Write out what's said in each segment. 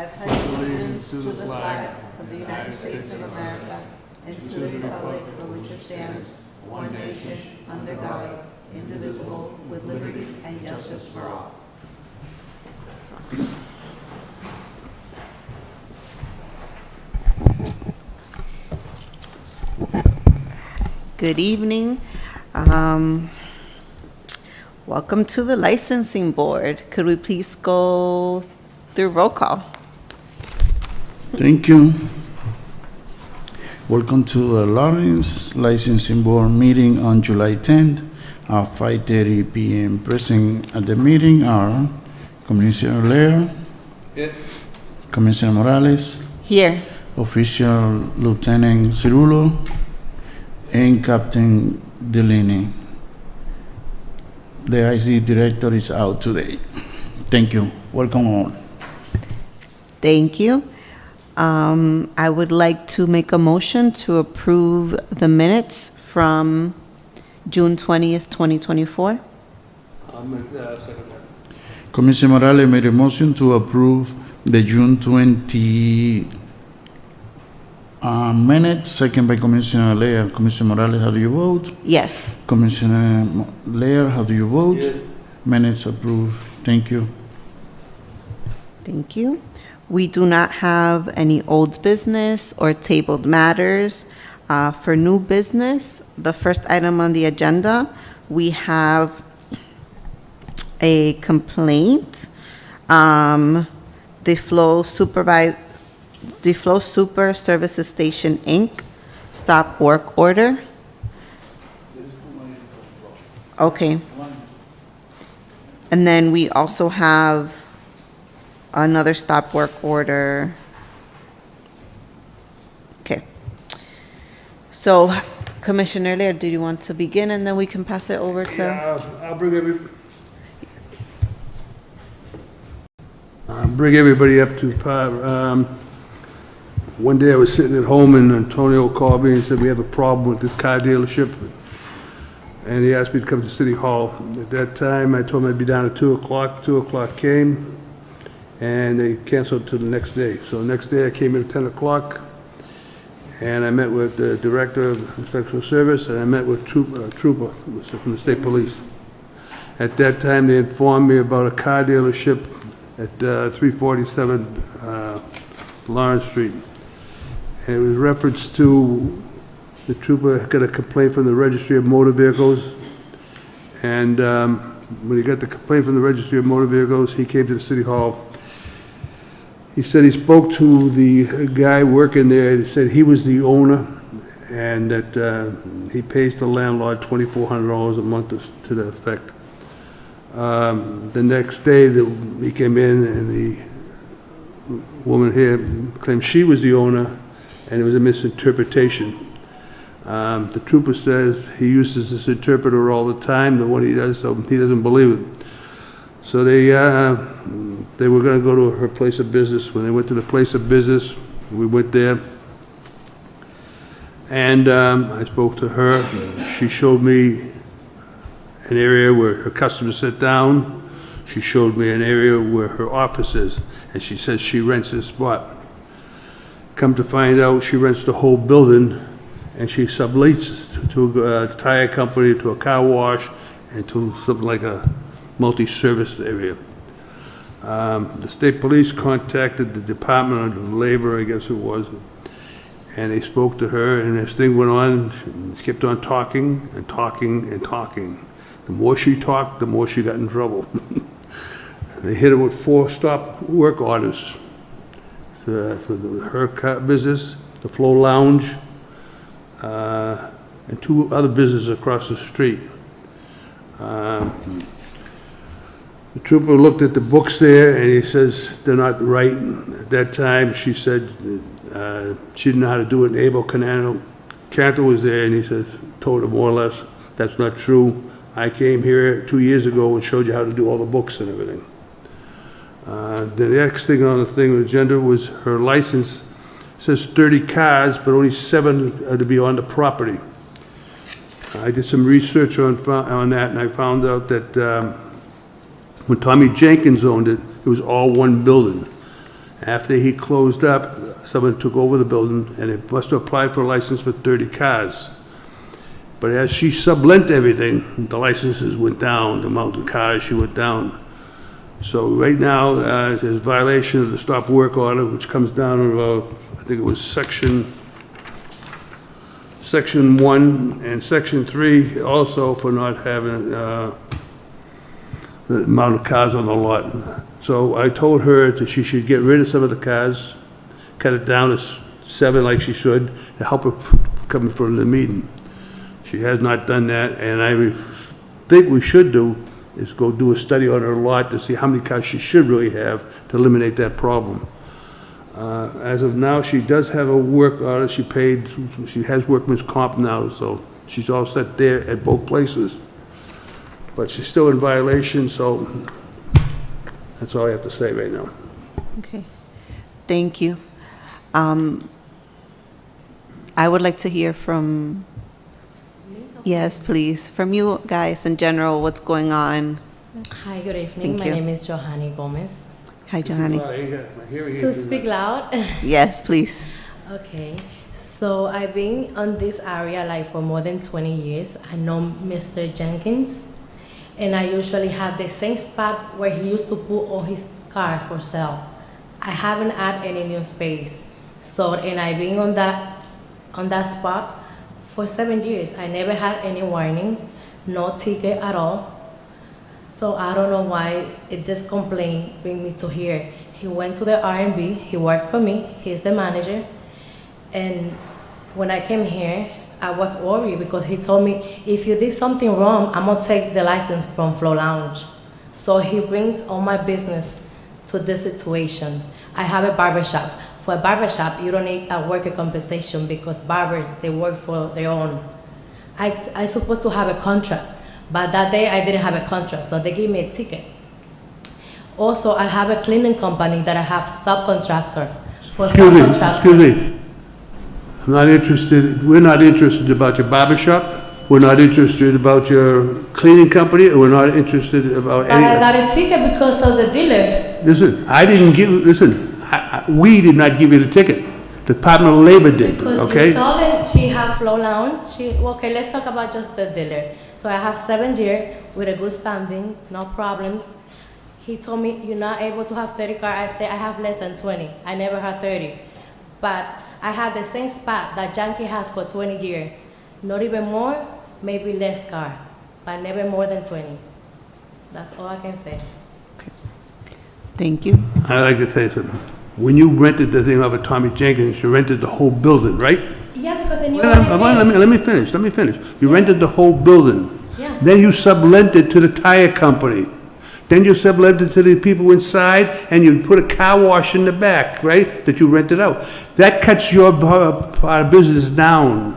I pledge allegiance to the flag of the United States of America and to the republic for which it stands, one nation, under God, indivisible, with liberty and justice for all. Good evening. Welcome to the licensing board. Could we please go through roll call? Thank you. Welcome to the Lawrence Licensing Board meeting on July 10th at 5:30 p.m. Present at the meeting are Commissioner Lair, Here. Commissioner Morales, Here. Official Lieutenant Cirulo, and Captain Delaney. The IC director is out today. Thank you. Welcome all. Thank you. I would like to make a motion to approve the minutes from June 20th, 2024. I'll make that second that. Commissioner Morales made a motion to approve the June 20 minutes, second by Commissioner Lair. Commissioner Morales, how do you vote? Yes. Commissioner Lair, how do you vote? Yeah. Minutes approved. Thank you. Thank you. We do not have any old business or tabled matters. For new business, the first item on the agenda, we have a complaint. The Flow Super Services Station, Inc., stop work order. Okay. And then we also have another stop work order. Okay. So, Commissioner Laird, do you want to begin and then we can pass it over to? Yeah, I'll bring everybody up to par. One day I was sitting at home and Antonio called me and said, we have a problem with this car dealership. And he asked me to come to City Hall. At that time, I told him I'd be down at 2 o'clock. 2 o'clock came, and they canceled to the next day. So the next day I came in at 10 o'clock, and I met with the Director of Inspection Service, and I met with Trooper from the State Police. At that time, they informed me about a car dealership at 347 Lawrence Street. And it was reference to the trooper got a complaint from the Registry of Motor Vehicles. And when he got the complaint from the Registry of Motor Vehicles, he came to the City Hall. He said he spoke to the guy working there. He said he was the owner and that he pays the landlord $2,400 a month to that effect. The next day he came in and the woman here claimed she was the owner and it was a misinterpretation. The trooper says he uses this interpreter all the time, the what he does, so he doesn't believe it. So they were going to go to her place of business. When they went to the place of business, we went there, and I spoke to her. She showed me an area where her customers sit down. She showed me an area where her office is, and she says she rents this spot. Come to find out, she rents the whole building, and she subleases to a tire company, to a car wash, and to something like a multi-service area. The state police contacted the Department of Labor, I guess it was, and they spoke to her, and as thing went on, she kept on talking and talking and talking. The more she talked, the more she got in trouble. They hit her with 4 stop work orders for her car business, the Flow Lounge, and 2 other businesses across the street. The trooper looked at the books there and he says they're not right. At that time, she said she didn't know how to do it. Abel Cantor was there and he said, told her more or less, that's not true. I came here 2 years ago and showed you how to do all the books and everything. The next thing on the agenda was her license. It says 30 cars, but only 7 are to be on the property. I did some research on that, and I found out that when Tommy Jenkins owned it, it was all one building. After he closed up, someone took over the building, and it must have applied for a license for 30 cars. But as she sublent everything, the licenses went down, the amount of cars she went down. So right now, there's a violation of the stop work order, which comes down to, I think it was Section 1 and Section 3 also for not having the amount of cars on the lot. So I told her that she should get rid of some of the cars, cut it down to 7 like she should, to help her come in front of the meeting. She has not done that, and I think we should do is go do a study on her lot to see how many cars she should really have to eliminate that problem. As of now, she does have a work order. She has workman's comp now, so she's all set there at both places. But she's still in violation, so that's all I have to say right now. Okay, thank you. I would like to hear from, yes, please, from you guys in general, what's going on. Hi, good evening. Thank My you. name is Johanny Gomez. Hi, Johanny. To speak loud? Yes, please. Okay. So I've been on this area like for more than 20 years. I know Mr. Jenkins, and I usually have the same spot where he used to put all his car for sale. I haven't had any new space. So, and I've been on that spot for 7 years. I never had any warning, no ticket at all. So I don't know why this complaint bring me to here. He went to the R&B, he worked for me, he's the manager. And when I came here, I was worried because he told me, if you did something wrong, I'm gonna take the license from Flow Lounge. So he brings all my business to this situation. I have a barbershop. For a barbershop, you don't need a worker compensation because barbers, they work for their own. I supposed to have a contract. But that day I didn't have a contract, so they gave me a ticket. Also, I have a cleaning company that I have subcontractor. For subcontractor. Excuse me. I'm not interested, we're not interested about your barber shop, we're not interested about your cleaning company, and we're not interested about But I got a ticket because of the dealer. Listen, we did not give you the ticket. The Department of Labor did, Because okay? you told him she have Flow Lounge. Okay, let's talk about just the dealer. So I have 7 years with a good standing, no problems. He told me, you're not able to have 30 cars. I say, I have less than 20. I never had 30. But I have the same spot that Yankee has for 20 years. Not even more, maybe less car, but never more than 20. That's all I can say. Thank you. I'd like to tell you something. When you rented the thing off of Tommy Jenkins, you rented the whole building, right? Yeah, because then you Let me finish. You rented the whole building. Yeah. Then you sublented to the tire company. Then you sublented to the people inside, and you put a car wash in the back, right, that you rented out. That cuts your business down.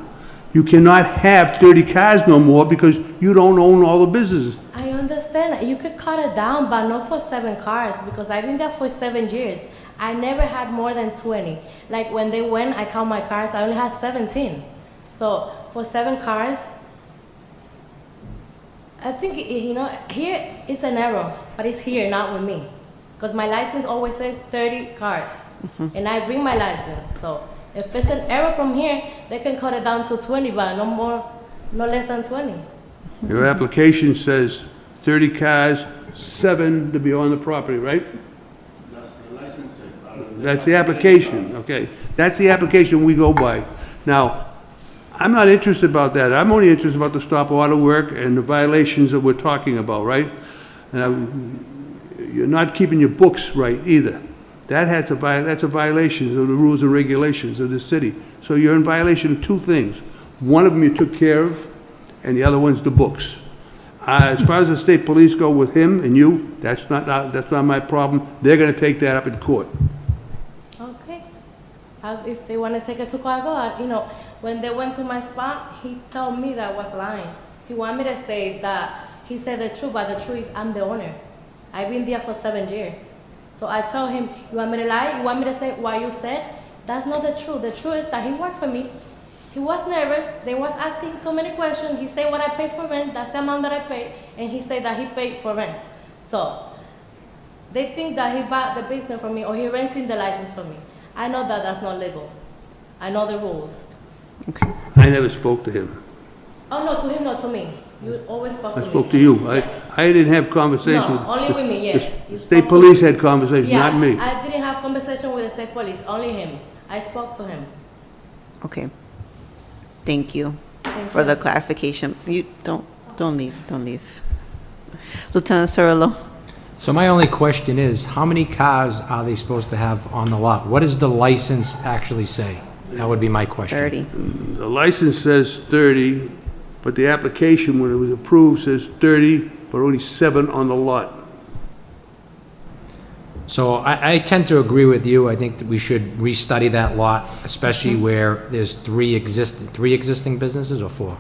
You cannot have 30 cars no more because you don't own all the businesses. I understand. You could cut it down, but not for 7 cars, because I've been there for 7 years. I never had more than 20. Like when they went, I count my cars, I only had 17. So for 7 cars, I think, here it's an error, but it's here, not with me. Because my license always says 30 cars, and I bring my license. So if it's an error from here, they can cut it down to 20, but no more, no less than 20. Your application says 30 cars, 7 to be on the property, right? That's the application, okay. That's the application we go by. Now, I'm not interested about that. I'm only interested about the stop order work and the violations that we're talking about, right? You're not keeping your books right either. That's a violation of the rules and regulations of the city. So you're in violation of 2 things. One of them you took care of, and the other one's the books. As far as the state police go with him and you, that's not my problem. They're gonna take that up in court. Okay. If they want to take it to court, go ahead. When they went to my spot, he told me that I was lying. He wanted me to say that he said the truth, but the truth is I'm the owner. I've been there for 7 years. So I told him, you want me to lie? You want me to say what you said? That's not the truth. The truth is that he worked for me. He was nervous. They was asking so many questions. He said what I paid for rent, that's the amount that I paid. And he said that he paid for rent. So They think that he bought the business from me or he renting the license from me. I know that that's not legal. I know the rules. Okay. I never spoke to him. Oh, no, to him, not to me. You always spoke to I me. spoke to you. Yeah. I didn't have conversation. No, only with me, yes. You The state spoke to police me. had conversation, Yeah, not me. I didn't have conversation with the state police, only him. I spoke to him. Okay. Thank you Thank for you. the clarification. You don't leave. Lieutenant Cirillo. So my only question is, how many cars are they supposed to have on the lot? What does the license actually say? That would be my question. 30. The license says 30, but the application, when it was approved, says 30, but only 7 on the lot. So I tend to agree with you. I think that we should restudy that lot, especially where there's three existing businesses or 4?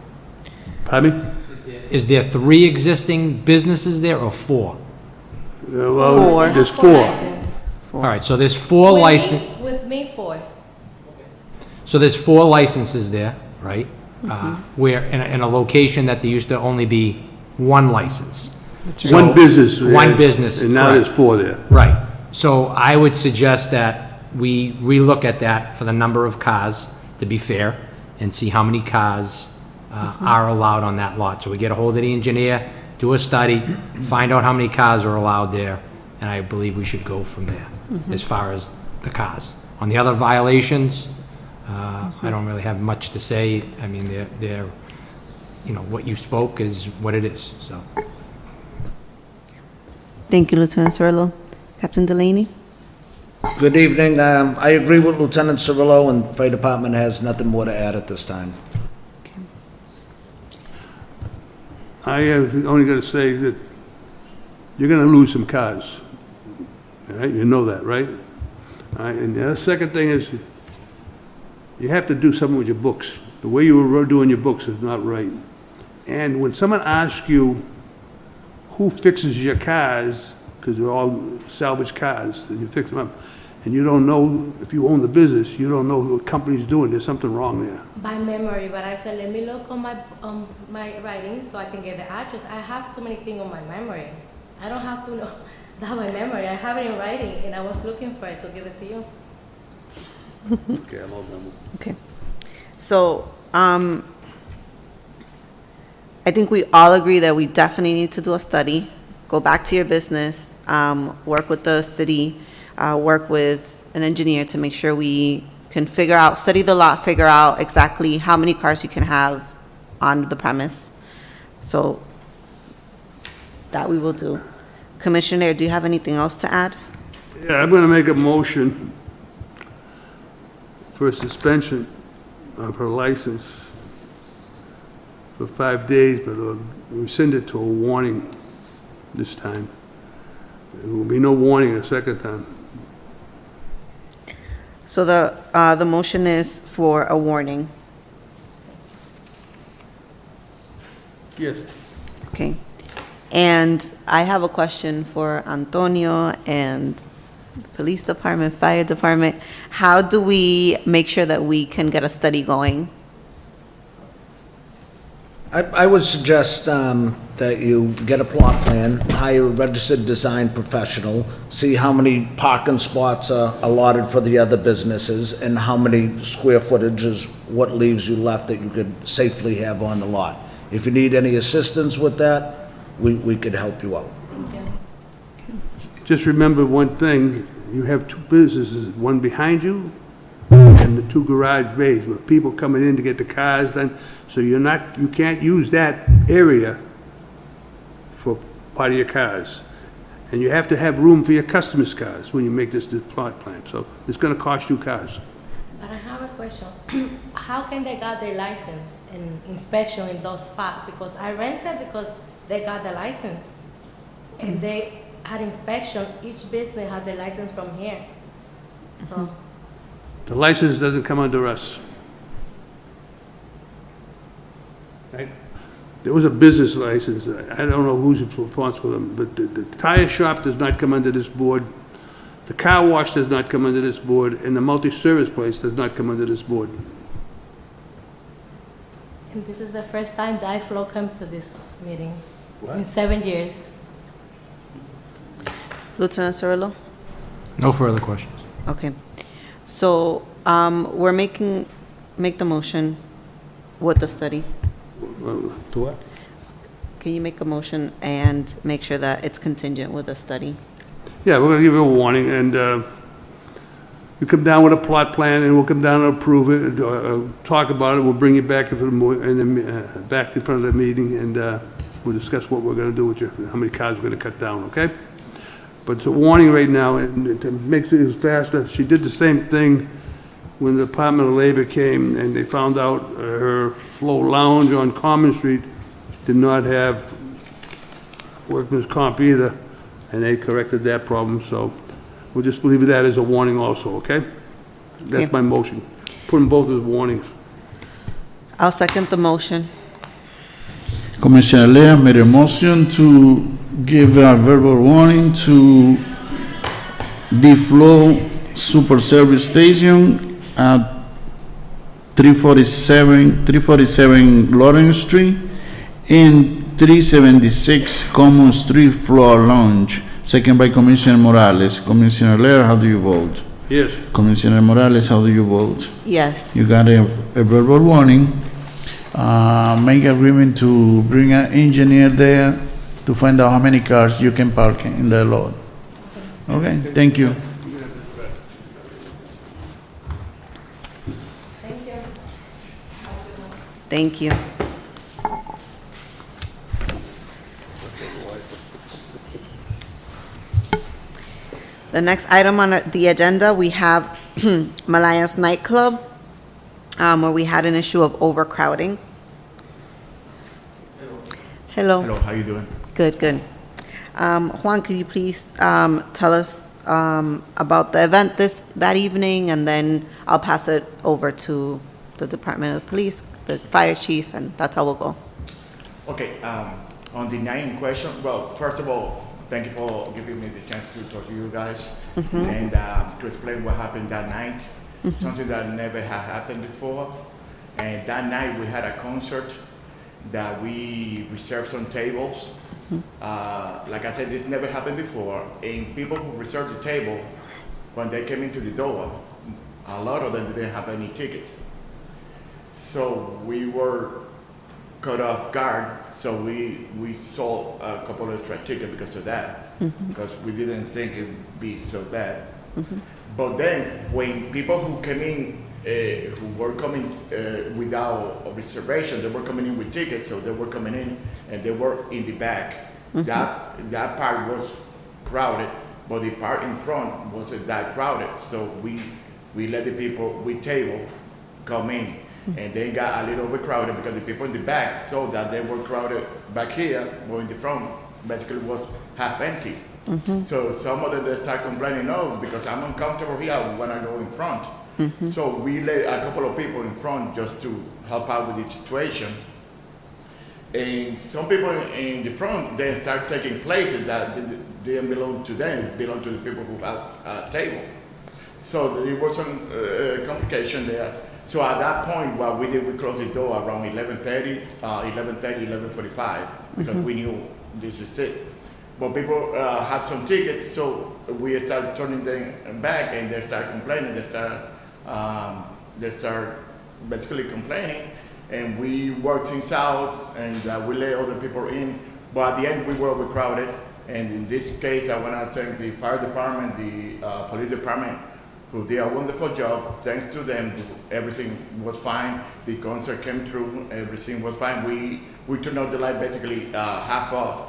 Pardon me? Is there 3 existing businesses there or 4? Well, Four. there's I have 4 4. licenses. All right, so there's 4 licenses. With me, 4. So there's 4 licenses there, right? Where, in a location that there used to only be 1 license. One business. One business, And now correct. there's 4 there. Right. So I would suggest that we relook at that for the number of cars, to be fair, and see how many cars are allowed on that lot. So we get a hold of the engineer, do a study, find out how many cars are allowed there, and I believe we should go from there as far as the cars. On the other violations, I don't really have much to say. I mean, they're, you know, what you spoke is what it is, so. Thank you, Lieutenant Cirillo. Captain Delaney? Good evening. I agree with Lieutenant Cirillo, and Fire Department has nothing more to add at this time. I only got to say that you're going to lose some cars. All right, you know that, right? All right, and the second thing is, you have to do something with your books. The way you were doing your books is not right. And when someone asks you who fixes your cars, because they're all salvage cars, and you fix them up, and you don't know, if you own the business, you don't know what company's doing, there's something wrong there. By memory, but I said, let me look on my writing so I can get the address. I have too many things on my memory. I don't have to know that by memory. I have it in writing, and I was looking for it to give it to you. Okay, I'm all done. Okay. So, I think we all agree that we definitely need to do a study, go back to your business, work with the city, work with an engineer to make sure we can figure out, study the lot, figure out exactly how many cars you can have on the premise. So that we will do. Commissioner, do you have anything else to add? Yeah, I'm going to make a motion for suspension of her license for 5 days, but rescind it to a warning this time. There will be no warning a second time. So the motion is for a warning. Yes. Okay. And I have a question for Antonio and the police department, fire department. How do we make sure that we can get a study going? I would suggest that you get a plot plan, hire a registered design professional, see how many parking spots are allotted for the other businesses, and how many square footage is what leaves you left that you could safely have on the lot. If you need any assistance with that, we could help you out. Just remember one thing, you have 2 businesses, one behind you and the 2 garage bays with people coming in to get the cars done. So you can't use that area for part of your cars. And you have to have room for your customers' cars when you make this plot plan. So it's gonna cost you cars. But I have a question. How can they got their license and inspection in those spots? Because I rented because they got the license. And they had inspection, each business had the license from here. So, The license doesn't come under us. Right? There was a business license, I don't know who's responsible for them, but the tire shop does not come under this board, the car wash does not come under this board, and the multi-service place does not come under this board. and this is the first time that Flow come to this meeting in What? 7 years. Lieutenant Cirillo? No further questions. Okay. So, make the motion with the study. To what? Can you make a motion and make sure that it's contingent with a study? Yeah, we're gonna give you a warning, and you come down with a plot plan, and we'll come down and approve it, talk about it, we'll bring you back back in front of the meeting, and we'll discuss what we're gonna do with you, how many cars we're gonna cut down, okay? But it's a warning right now, and to make things faster, she did the same thing when the Department of Labor came, and they found out her Flow Lounge on Common Street did not have workman's comp either, and they corrected that problem, so we'll just leave that as a warning also, okay? Okay. That's my motion. Put them both as warnings. I'll second the motion. Commissioner Lea made a motion to give a verbal warning to the Flow Super Service Station at 347 Lawrence Street and 376 Common Street Floor Lounge. Second by Commissioner Morales. Commissioner Lea, how do you vote? Yes. Commissioner Morales, how do you vote? Yes. You got a verbal warning. Make agreement to bring an engineer there to find out how many cars you can park in the lot. Okay, thank you. Thank you. The next item on the agenda, we have Malaya's nightclub, where we had an issue of overcrowding. Hello. Hello, how you doing? Good, good. Juan, could you please tell us about the event that evening, and then I'll pass it over to the Department of Police, the fire chief, and that's how we'll go. Okay, on the night in question, well, first of all, thank you for giving me the chance to talk to you guys and to explain what happened that night. Something that never had happened before. And that night we had a concert that we reserved some tables. Like I said, this never happened before. And people who reserved the table, when they came into the door, a lot of them didn't have any tickets. So we were caught off guard. So we sold a couple of extra tickets because of that, because we didn't think it would be so bad. But then when people who came in, who were coming without a reservation, they were coming in with tickets, so they were coming in and they were in the back. That part was crowded, but the part in front wasn't that crowded. So we let the people with table come in. And they got a little overcrowded because the people in the back saw that they were crowded back here, but in the front basically was half empty. So some of them they start complaining, no, because I'm uncomfortable here when I go in front. So we let a couple of people in front just to help out with the situation. And some people in the front then start taking places that didn't belong to them, belong to the people who had a table. So there was some complication there. So at that point, what we did, we closed the door around 11:45, because we knew this is it. But people had some tickets, so we started turning them back, and they start complaining. They start basically complaining, and we worked things out, and we let other people in. But at the end, we were overcrowded, and in this case, I want to thank the fire department, the police department, who did a wonderful job. Thanks to them, everything was fine. The concert came through, everything was fine. We turned out the light basically half off,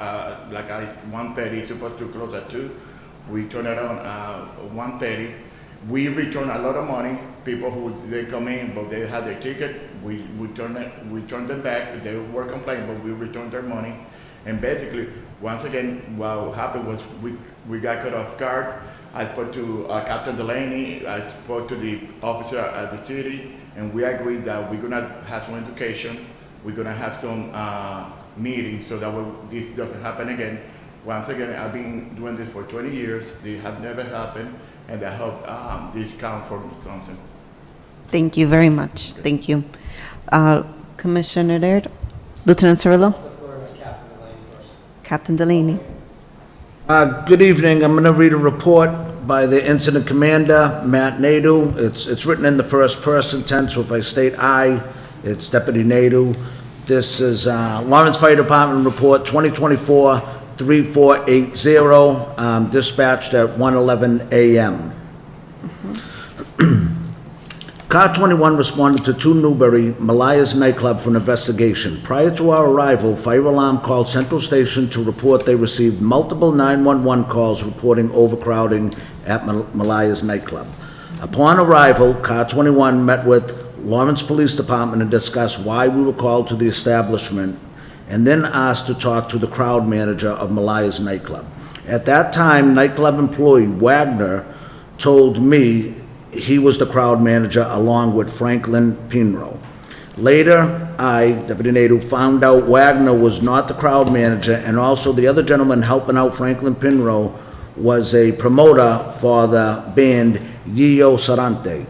like at 1:30, supposed to close at 2. We turned it on 1:30. We returned a lot of money. People who they come in, but they had their ticket, we turned them back. They were complaining, but we returned their money. And basically, once again, what happened was we got caught off guard. I spoke to Captain Delaney, I spoke to the officer at the city, and we agreed that we're gonna have some education, we're gonna have some meetings so that this doesn't happen again. Once again, I've been doing this for 20 years, this have never happened, and I hope this count for something. Thank you very much. Thank you. Commissioner Laird? Lieutenant Cirillo? Captain Delaney. Good evening. I'm going to read a report by the incident commander, Matt Nadeau. It's written in the first person tense, so if I state I, it's Deputy Nadeau. This is Lawrence Fire Department Report 2024-3480, dispatched at 1:11 a.m. Car 21 responded to 2 Newbury Malaya's nightclub for an investigation. Prior to our arrival, fire alarm called Central Station to report they received multiple 911 calls reporting overcrowding at Malaya's nightclub. Upon arrival, Car 21 met with Lawrence Police Department and discussed why we were called to the establishment, and then asked to talk to the crowd manager of Malaya's nightclub. At that time, nightclub employee Wagner told me he was the crowd manager along with Franklin Pinro. Later, I, Deputy Nadeau, found out Wagner was not the crowd manager, and also the other gentleman helping out Franklin Pinro was a promoter for the band Yio Sarante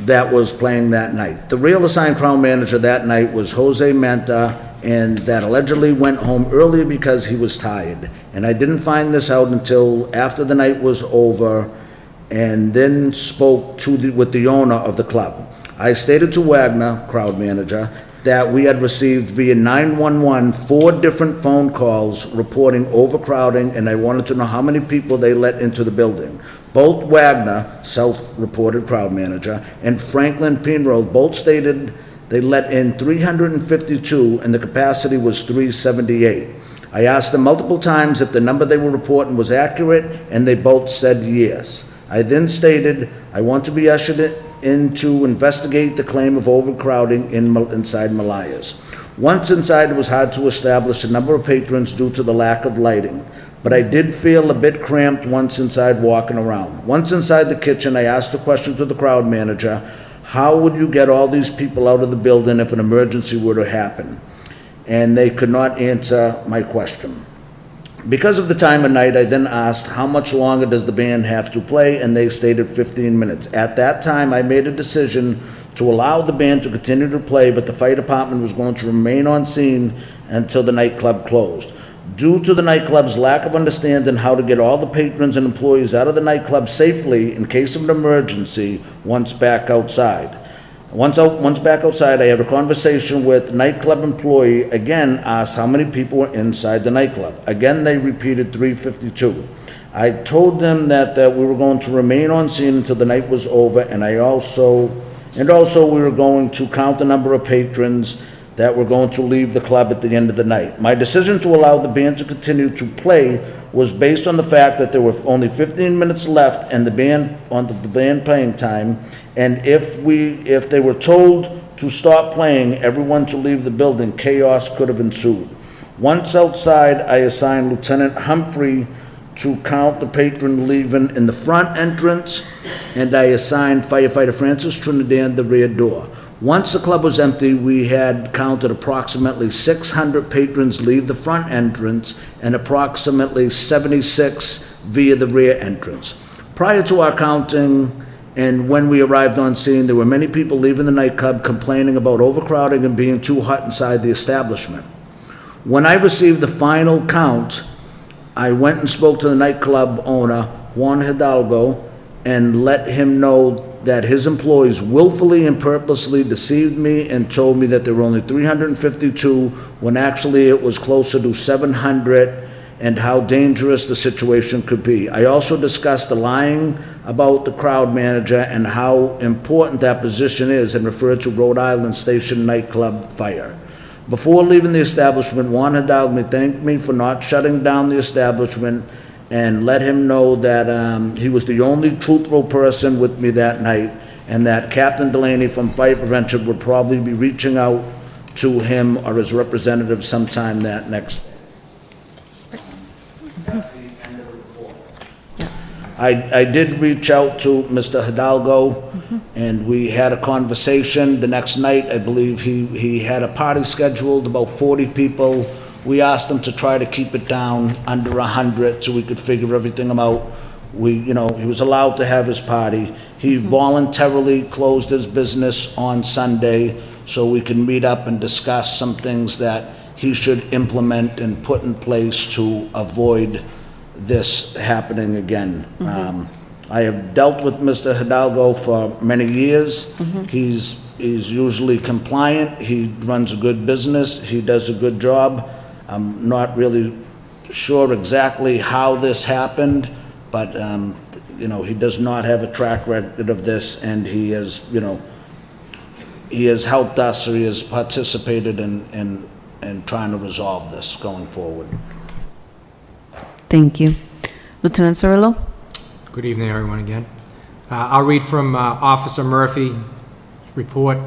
that was playing that night. The real assigned crowd manager that night was Jose Menta, and that allegedly went home early because he was tired. And I didn't find this out until after the night was over, and then spoke with the owner of the club. I stated to Wagner, crowd manager, that we had received via 911 4 different phone calls reporting overcrowding, and I wanted to know how many people they let into the building. Both Wagner, self-reported crowd manager, and Franklin Pinro both stated they let in 352 and the capacity was 378. I asked them multiple times if the number they were reporting was accurate, and they both said yes. I then stated, I want to be ushered in to investigate the claim of overcrowding inside Malaya's. Once inside, it was hard to establish the number of patrons due to the lack of lighting, but I did feel a bit cramped once inside walking around. Once inside the kitchen, I asked a question to the crowd manager, how would you get all these people out of the building if an emergency were to happen? And they could not answer my question. Because of the time of night, I then asked, how much longer does the band have to play? And they stated 15 minutes. At that time, I made a decision to allow the band to continue to play, but the fire department was going to remain on scene until the nightclub closed. Due to the nightclub's lack of understanding how to get all the patrons and employees out of the nightclub safely in case of an emergency once back outside. Once back outside, I had a conversation with nightclub employee, again asked how many people were inside the nightclub. Again, they repeated 352. I told them that we were going to remain on scene until the night was over, and also we were going to count the number of patrons that were going to leave the club at the end of the night. My decision to allow the band to continue to play was based on the fact that there were only 15 minutes left and the band playing time, and if they were told to stop playing, everyone to leave the building, chaos could have ensued. Once outside, I assigned Lieutenant Humphrey to count the patron leaving in the front entrance, and I assigned firefighter Francis Trinidad the rear door. Once the club was empty, we had counted approximately 600 patrons leave the front entrance and approximately 76 via the rear entrance. Prior to our counting and when we arrived on scene, there were many people leaving the nightclub complaining about overcrowding and being too hot inside the establishment. When I received the final count, I went and spoke to the nightclub owner, Juan Hidalgo, and let him know that his employees willfully and purposely deceived me and told me that there were only 352 when actually it was closer to 700, and how dangerous the situation could be. I also discussed the lying about the crowd manager and how important that position is, and referred to Rhode Island Station nightclub fire. Before leaving the establishment, Juan Hidalgo thanked me for not shutting down the establishment and let him know that he was the only truthful person with me that night, and that Captain Delaney from Fire Prevention would probably be reaching out to him or his representative sometime that next day. That's the end of the report. I did reach out to Mr. Hidalgo, and we had a conversation. The next night, I believe he had a party scheduled, about 40 people. We asked him to try to keep it down under 100 so we could figure everything out. He was allowed to have his party. He voluntarily closed his business on Sunday so we can meet up and discuss some things that he should implement and put in place to avoid this happening again. I have dealt with Mr. Hidalgo for many years. He's usually compliant, he runs a good business, he does a good job. I'm not really sure exactly how this happened, but, you know, he does not have a track record of this, and he has, you know, he has helped us, or he has participated in trying to resolve this going forward. Thank you. Lieutenant Cirillo? Good evening, everyone, again. I'll read from Officer Murphy, report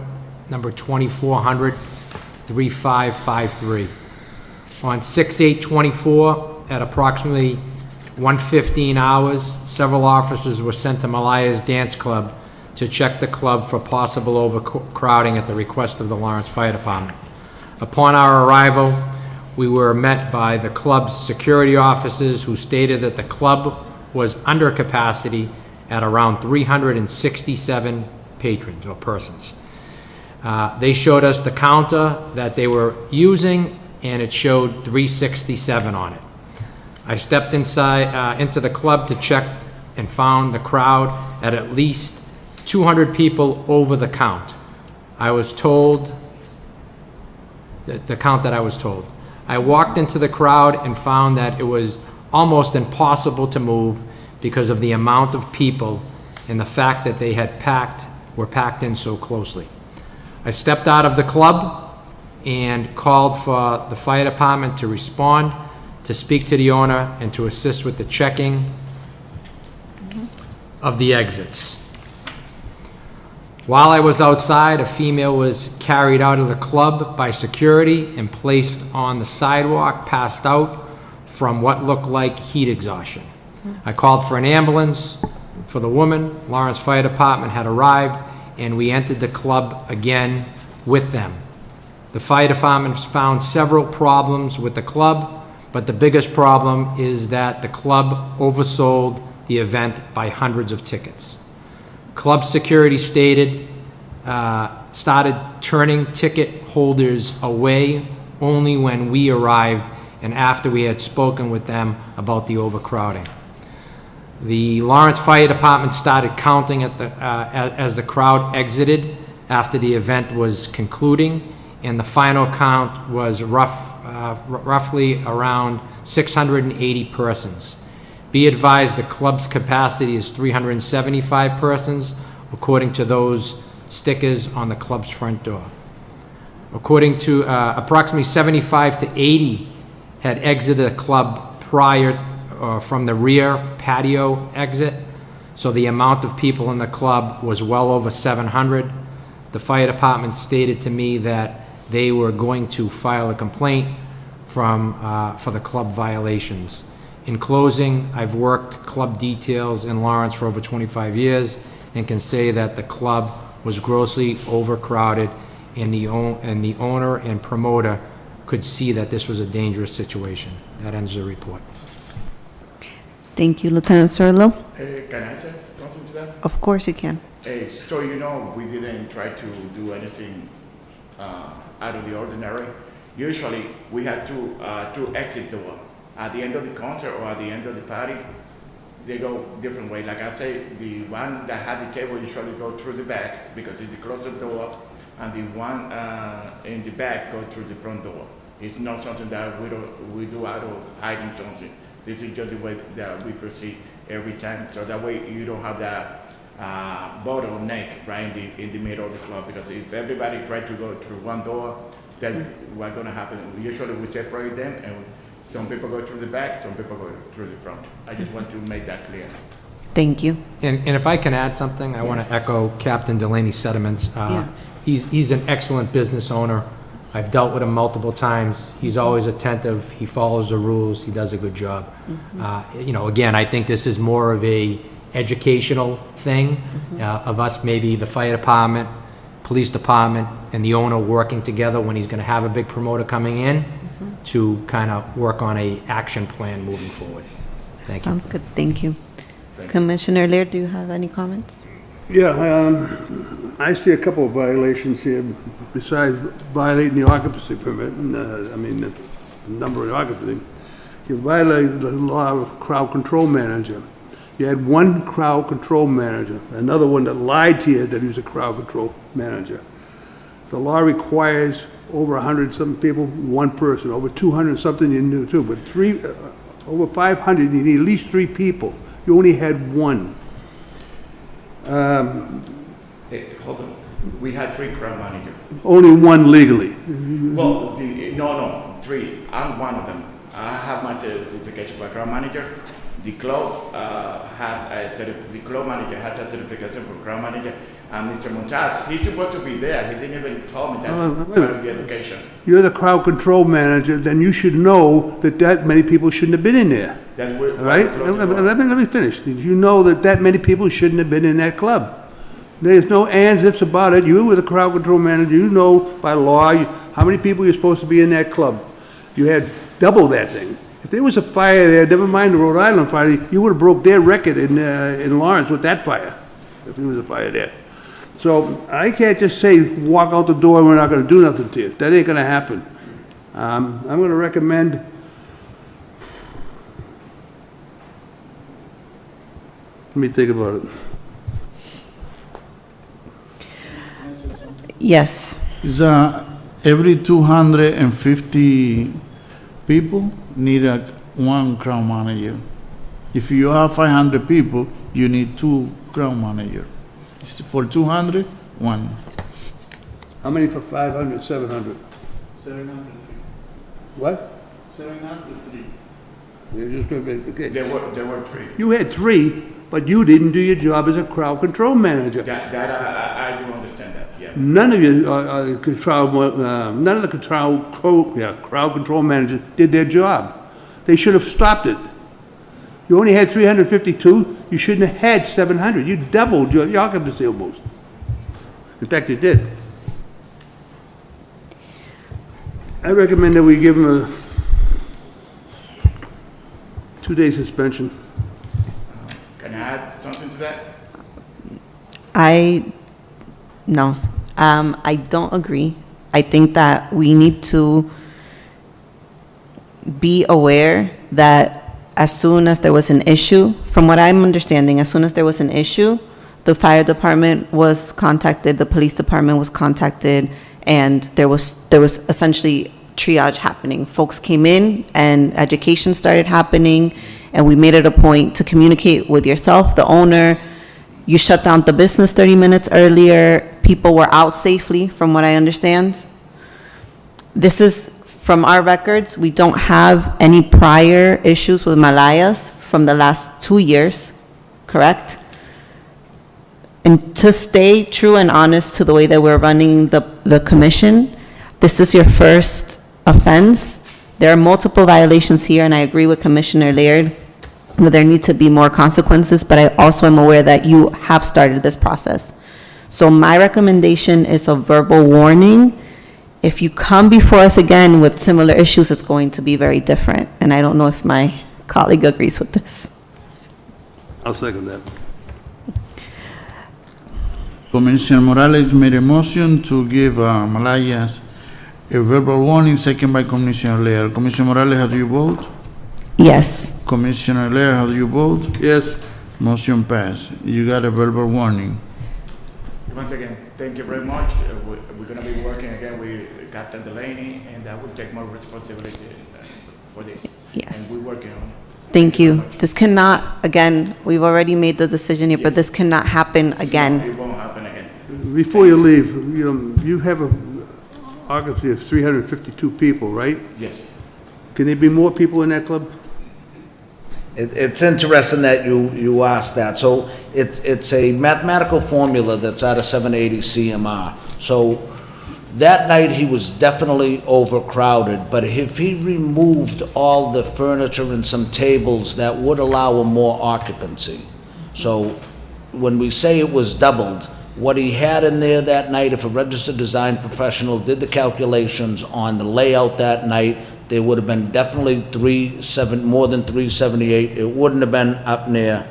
number 2400-3553. On 6/8/24, at approximately 1:15 hours, several officers were sent to Malaya's Dance Club to check the club for possible overcrowding at the request of the Lawrence Fire Department. Upon our arrival, we were met by the club's security officers, who stated that the club was under capacity at around 367 patrons or persons. They showed us the counter that they were using, and it showed 367 on it. I stepped inside into the club to check and found the crowd at least 200 people over the count. I was told, the count that I was told. I walked into the crowd and found that it was almost impossible to move because of the amount of people and the fact that they were packed in so closely. I stepped out of the club and called for the fire department to respond, to speak to the owner, and to assist with the checking of the exits. While I was outside, a female was carried out of the club by security and placed on the sidewalk, passed out from what looked like heat exhaustion. I called for an ambulance for the woman. Lawrence Fire Department had arrived, and we entered the club again with them. The fire department found several problems with the club, but the biggest problem is that the club oversold the event by hundreds of tickets. Club security started turning ticket holders away only when we arrived and after we had spoken with them about the overcrowding. The Lawrence Fire Department started counting as the crowd exited after the event was concluding, and the final count was roughly around 680 persons. Be advised, the club's capacity is 375 persons, according to those stickers on the club's front door. According to approximately 75 to 80 had exited the club prior from the rear patio exit, so the amount of people in the club was well over 700. The fire department stated to me that they were going to file a complaint for the club violations. In closing, I've worked club details in Lawrence for over 25 years and can say that the club was grossly overcrowded, and the owner and promoter could see that this was a dangerous situation. That ends the report. Thank you, Lieutenant Cirillo. Can I say something to that? Of course you can. So you know, we didn't try to do anything out of the ordinary. Usually, we had to exit door. At the end of the concert or at the end of the party, they go different way. Like I say, the one that had the cable usually go through the back because it's the closest door, and the one in the back go through the front door. It's not something that we do out of hiding something. This is just the way that we proceed every time. So that way you don't have that bottleneck right in the middle of the club, because if everybody try to go through one door, that's what's gonna happen. Usually we separate them, and some people go through the back, some people go through the front. I just want to make that clear. Thank you. And if I can add something, I want to echo Captain Delaney's sentiments. He's an excellent business owner. I've dealt with him multiple times. He's always attentive. He follows the rules. He does a good job. You know, again, I think this is more of a educational thing of us, maybe the fire department, police department, and the owner working together when he's going to have a big promoter coming in to kind of work on a action plan moving forward. Thank you. Sounds good. Thank you. Commissioner Laird, do you have any comments? Yeah, I see a couple of violations here besides violating the occupancy permit, and, I mean, the number of occupancy. you violated the law of crowd control manager. You had one crowd control manager, another one that lied to you that he was a crowd control manager. The law requires over 100-something people, one person. Over 200-something, you knew too, but over 500, you need at least 3 people. You only had one. Hold on. We had 3 crowd managers. Only one legally. Well, no, 3. I'm one of them. I have my certification for crowd manager. The club the club manager has a certification for crowd manager. And Mr. Montaz, he's supposed to be there. He didn't even tell me that's part of the education. You're the crowd control manager, then you should know that many people shouldn't have been in there. That's what. All right? Let me finish. Did you know that many people shouldn't have been in that club? There's no ands, ifs about it. You were the crowd control manager. You know by law how many people you're supposed to be in that club. You had double that thing. If there was a fire there, never mind the Rhode Island fire, you would have broke their record in Lawrence with that fire, if there was a fire there. So I can't just say, walk out the door and we're not going to do nothing to you. That ain't going to happen. I'm going to recommend let me think about it. Yes. Is every 250 people need one crowd manager. If you have 500 people, you need 2 crowd managers. For 200, 1. How many for 500, 700? 703. What? 703. You're just going to okay. There were 3. You had 3, but you didn't do your job as a crowd control manager. That I do understand that. Yeah. None of you, none of the crowd control managers did their job. They should have stopped it. You only had 352, you shouldn't have had 700. You doubled your occupancy almost. In fact, you did. I recommend that we give them a 2-day suspension. Can I add something to that? No. I don't agree. I think that we need to be aware that as soon as there was an issue, from what I'm understanding, as soon as there was an issue, the fire department was contacted, the police department was contacted, and there was essentially triage happening. Folks came in and education started happening, and we made it a point to communicate with yourself, the owner. You shut down the business 30 minutes earlier. People were out safely, from what I understand. This is, from our records, we don't have any prior issues with Malayas from the last 2 years, correct? And to stay true and honest to the way that we're running the commission, this is your first offense. There are multiple violations here, and I agree with Commissioner Laird that there need to be more consequences, but I also am aware that you have started this process. So my recommendation is a verbal warning. If you come before us again with similar issues, it's going to be very different. And I don't know if my colleague agrees with this. I'll second that. Commissioner Morales made a motion to give Malayas a verbal warning, second by Commissioner Laird. Commissioner Morales, how do you vote? Yes. Commissioner Laird, how do you vote? Yes. Motion passed. You got a verbal warning. Once again, thank you very much. We're going to be working again with Captain Delaney, and I will take more responsibility for this. Yes. And we're working on it. Thank you. This cannot, again, we've already made the decision here, but this cannot happen again. It won't happen again. Before you leave, you have an occupancy of 352 people, right? Yes. Can there be more people in that club? It's interesting that you asked that. So it's a mathematical formula that's out of 780 CMR. So that night he was definitely overcrowded, but if he removed all the furniture and some tables, that would allow him more occupancy. So when we say it was doubled, what he had in there that night, if a registered design professional did the calculations on the layout that night, there would have been definitely more than 378. It wouldn't have been up near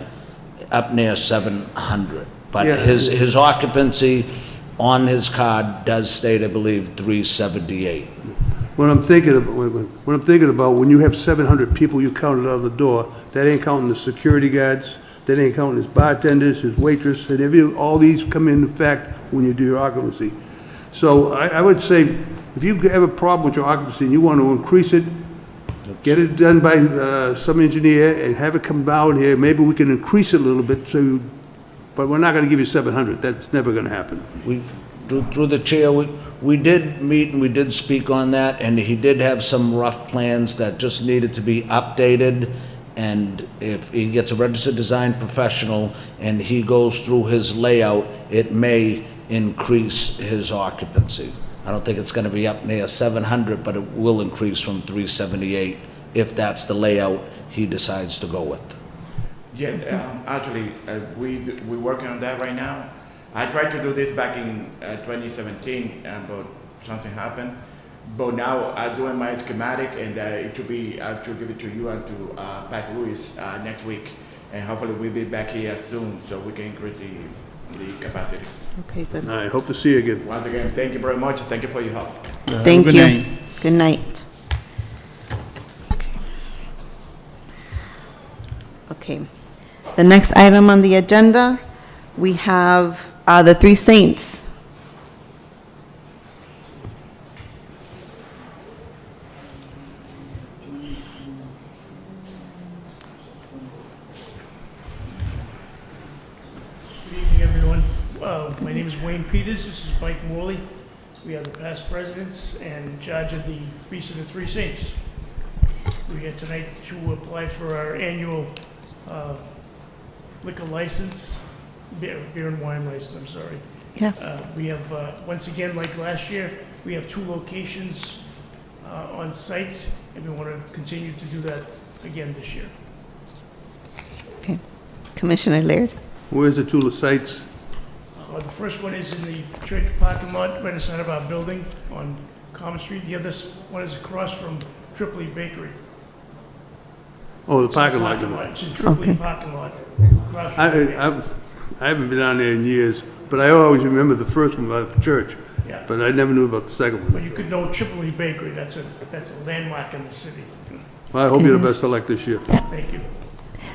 700. But Yeah. his occupancy on his card does state, I believe, 378. What I'm thinking about, wait a minute. What I'm thinking about, when you have 700 people you counted out the door, that ain't counting the security guards, that ain't counting his bartenders, his waitress, and all these come into effect when you do your occupancy. So I would say, if you have a problem with your occupancy and you want to increase it, get it done by some engineer and have it come down here, maybe we can increase it a little bit, but we're not gonna give you 700, that's never gonna happen. Through the chair, we did meet and we did speak on that, and he did have some rough plans that just needed to be updated. And if he gets a registered design professional and he goes through his layout, it may increase his occupancy. I don't think it's gonna be up near 700, but it will increase from 378 if that's the layout he decides to go with. Yes, actually, we're working on that right now. I tried to do this back in 2017, but something happened. But now I'm doing my schematic, and it will be, I will give it to you and to Pat Lewis next week. And hopefully we'll be back here soon so we can increase the capacity. Okay, good. I hope to see you again. Once again, thank you very much. Thank you for your help. Thank Good you. night. Good night. Okay. The next item on the agenda, we have the Three Saints. Good evening, everyone. My name is Wayne Peters. This is Mike Morley. We are the past presidents and in charge of the Feast of the Three Saints. We're here tonight to apply for our annual liquor license, beer and wine license, I'm sorry. Yeah. We have, once again, like last year, we have 2 locations on site, and we want to continue to do that again this year. Okay. Commissioner Laird. Where's the two sites? The first one is in the church parking lot, right inside of our building on Common Street. The other one is across from Tripoli Bakery. Oh, the parking lot. It's in Tripoli Okay. parking lot. across from- I haven't been down there in years, but I always remember the first one about the church, Yeah, but I never knew about the second but one. you could know Tripoli Bakery, that's a landmark in the city. Well, I hope you're the best elect this year. Thank you.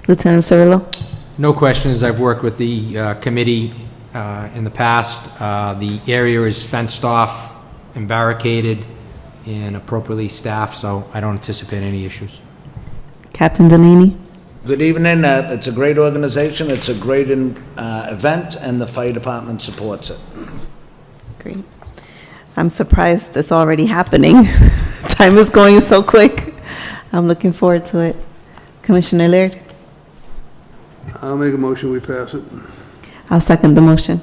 Lieutenant Cirillo. No questions. I've worked with the committee in the past. The area is fenced off and barricaded and appropriately staffed, so I don't anticipate any issues. Captain Delaney. Good evening. It's a great organization. It's a great event, and the fire department supports it. Great. I'm surprised it's already happening. Time is going so quick. I'm looking forward to it. Commissioner Laird. I'll make a motion, we pass it. I'll second the motion.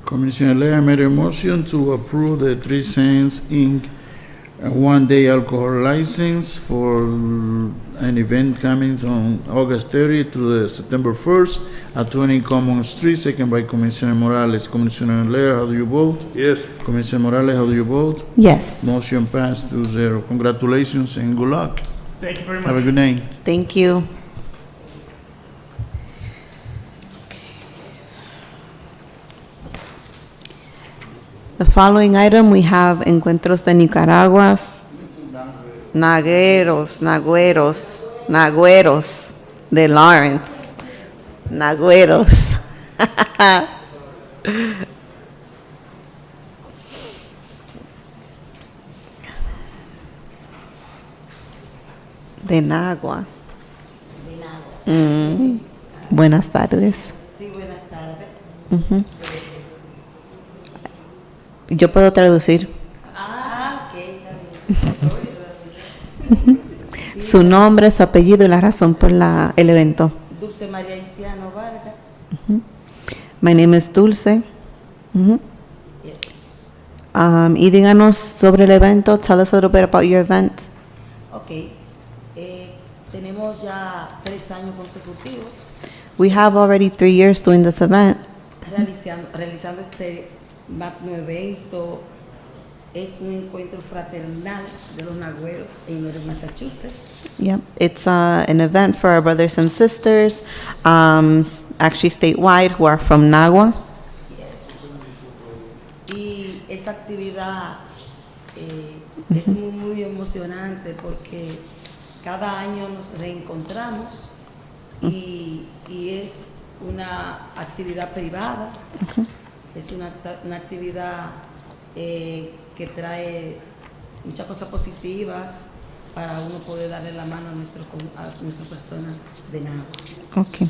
Commissioner Lea made a motion to approve the Three Saints Inc. One-day alcohol license for an event coming on August 30th through the September 1st at 20 Common Street, second by Commissioner Morales. Commissioner Lea, how do you vote? Yes. Commissioner Morales, how do you vote? Yes. Motion passed 2-0. Congratulations and good luck. Thank you very much. Have a good night. Thank you. The following item, we have Encuentros de Nicaraguas, Nagüeros de Lawrence, Nagüeros. De Nagua. Buenas tardes. Sí, buenas tardes. Ujú. Yo puedo traducir. Ok, está bien. Su nombre, su apellido y la razón por el evento. Dulce María Isiano Vargas. My name is Dulce. Ujú. Yes. Y díganos sobre el evento. Tell us a little bit about your event. Ok. Tenemos ya 3 años consecutivos We have already 3 years doing this event. realizando este magno evento. Es un encuentro fraternal de los nagüeros en Nueva Massachusetts. Yeah, it's an event for our brothers and sisters, actually statewide, who are from Nagua. Yes. Y esa actividad Es muy emocionante porque cada año nos reencontramos y es una actividad privada, es una actividad que trae muchas cosas positivas para uno poder darle la mano a nuestras personas de nada. Okay.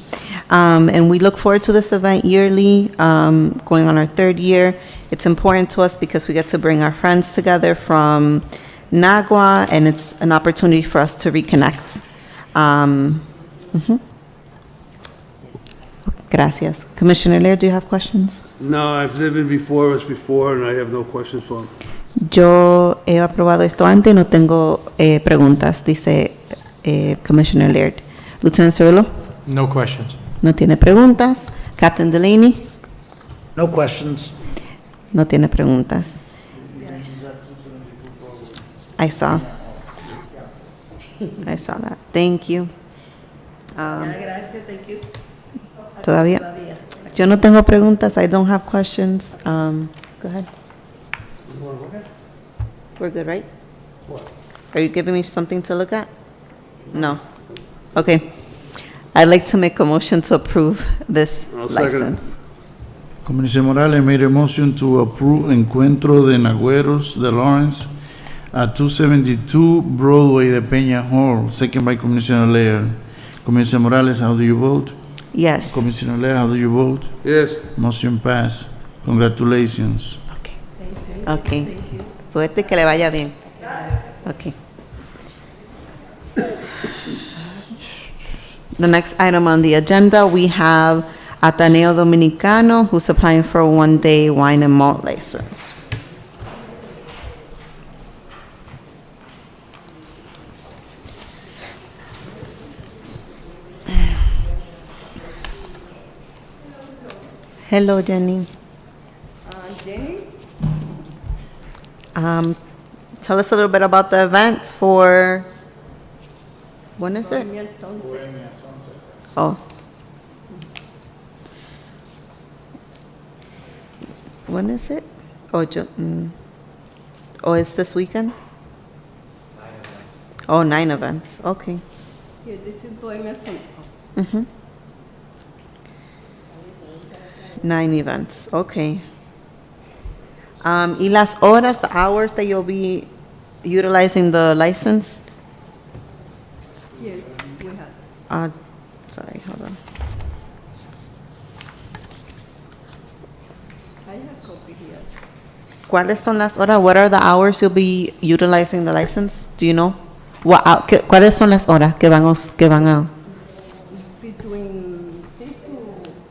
And we look forward to this event yearly, going on our third year. It's important to us because we get to bring our friends together from Nagua, and it's an opportunity for us to reconnect. Mhm. Gracias. Commissioner Laird, do you have questions? No, I've been before us before, and I have no questions for him. Yo he aprobado esto antes y no tengo preguntas, dice Commissioner Laird. Lieutenant Cirillo, No questions. no tiene preguntas. Captain Delaney, No questions. no tiene preguntas. I saw that. Thank you. Gracias, thank you. Todavía. Yo no tengo preguntas. I don't have questions. Go ahead. We're good, right? Are you giving me something to look at? No. Okay. I'd like to make a motion to approve this I'll second it. license. Commissioner Morales made a motion to approve Encuentro de Nagüeros de Lawrence at 272 Broadway, the Peña Hall, second by Commissioner Laird. Commissioner Morales, how do you vote? Yes. Commissioner Laird, how do you vote? Yes. Motion passed. Congratulations. Okay. Suerte que le vaya bien. Okay. The next item on the agenda, we have Ateneo Dominicano, who's applying for a one-day wine and malt license. Hello, Jenny. Jenny? Tell us a little bit about the event for, when is it? Bohemian Sunset. Oh. When is it? Oh, oh, it's this weekend? Oh, 9 events, okay. Yeah, this is Bohemian Sunset. Mhm. 9 events, okay. Y las horas, the hours that you'll be utilizing the license? Yes, we have. Sorry, hold on. I have copy here. ¿Cuáles son las horas? What are the hours you'll be utilizing the license? Do you know? ¿Cuáles son las horas que van a? Between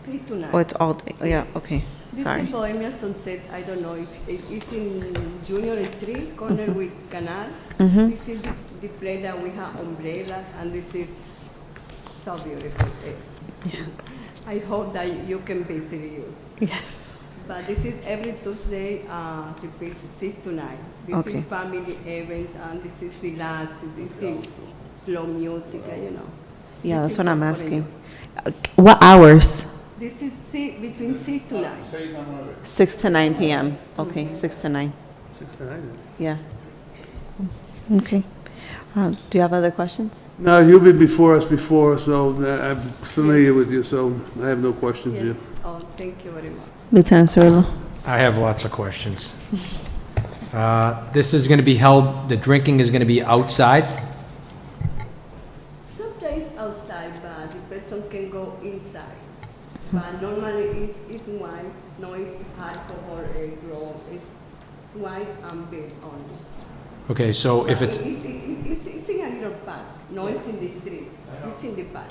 6 to 9. Oh, it's all day. Oh, yeah, okay. This Sorry. is Bohemian Sunset. I don't know if it's in Junior Street, corner with Canal. This is the place that we have umbrella, and this is so beautiful. I hope that you can visit it. Yes. But this is every Tuesday, repeat 6 to 9. This Okay. is family events, and this is relax. This is slow music, you know. Yeah, This that's what is I'm for asking. you. What hours? This is between 6 to 9. 6 to 9 p.m. Okay, 6 to 9. 6 to 9. Yeah. Okay. Do you have other questions? No, you've been before us before, so I'm familiar with you, so I have no questions Yes. here. Oh, thank you very much. Lieutenant Cirillo? I have lots of questions. This is going to be held, the drinking is going to be outside? Sometimes outside, but the person can go inside. But normally it's wine, no it's alcohol or rum. It's wine and beer only. Okay, so if it's, It's in a little park, no it's in the street, it's in the park.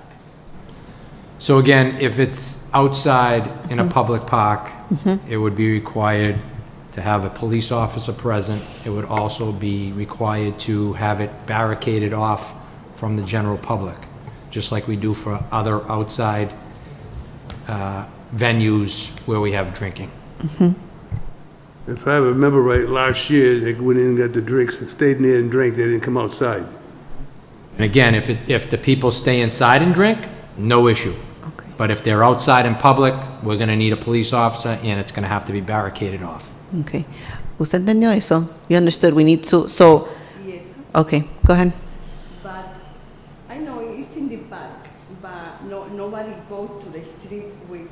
so again, if it's outside in a public park, it would be required to have a police officer present. It would also be required to have it barricaded off from the general public, just like we do for other outside venues where we have drinking. If I remember right, last year, they went in and got the drinks, and stayed in there and drank, they didn't come outside. And again, if the people stay inside and drink, no issue. Okay. But if they're outside in public, we're gonna need a police officer, and it's gonna have to be barricaded off. Okay. ¿Usted entendió eso? You understood we need to, so, Yes, okay, go ahead. but I know it's in the park, but nobody go to the street with,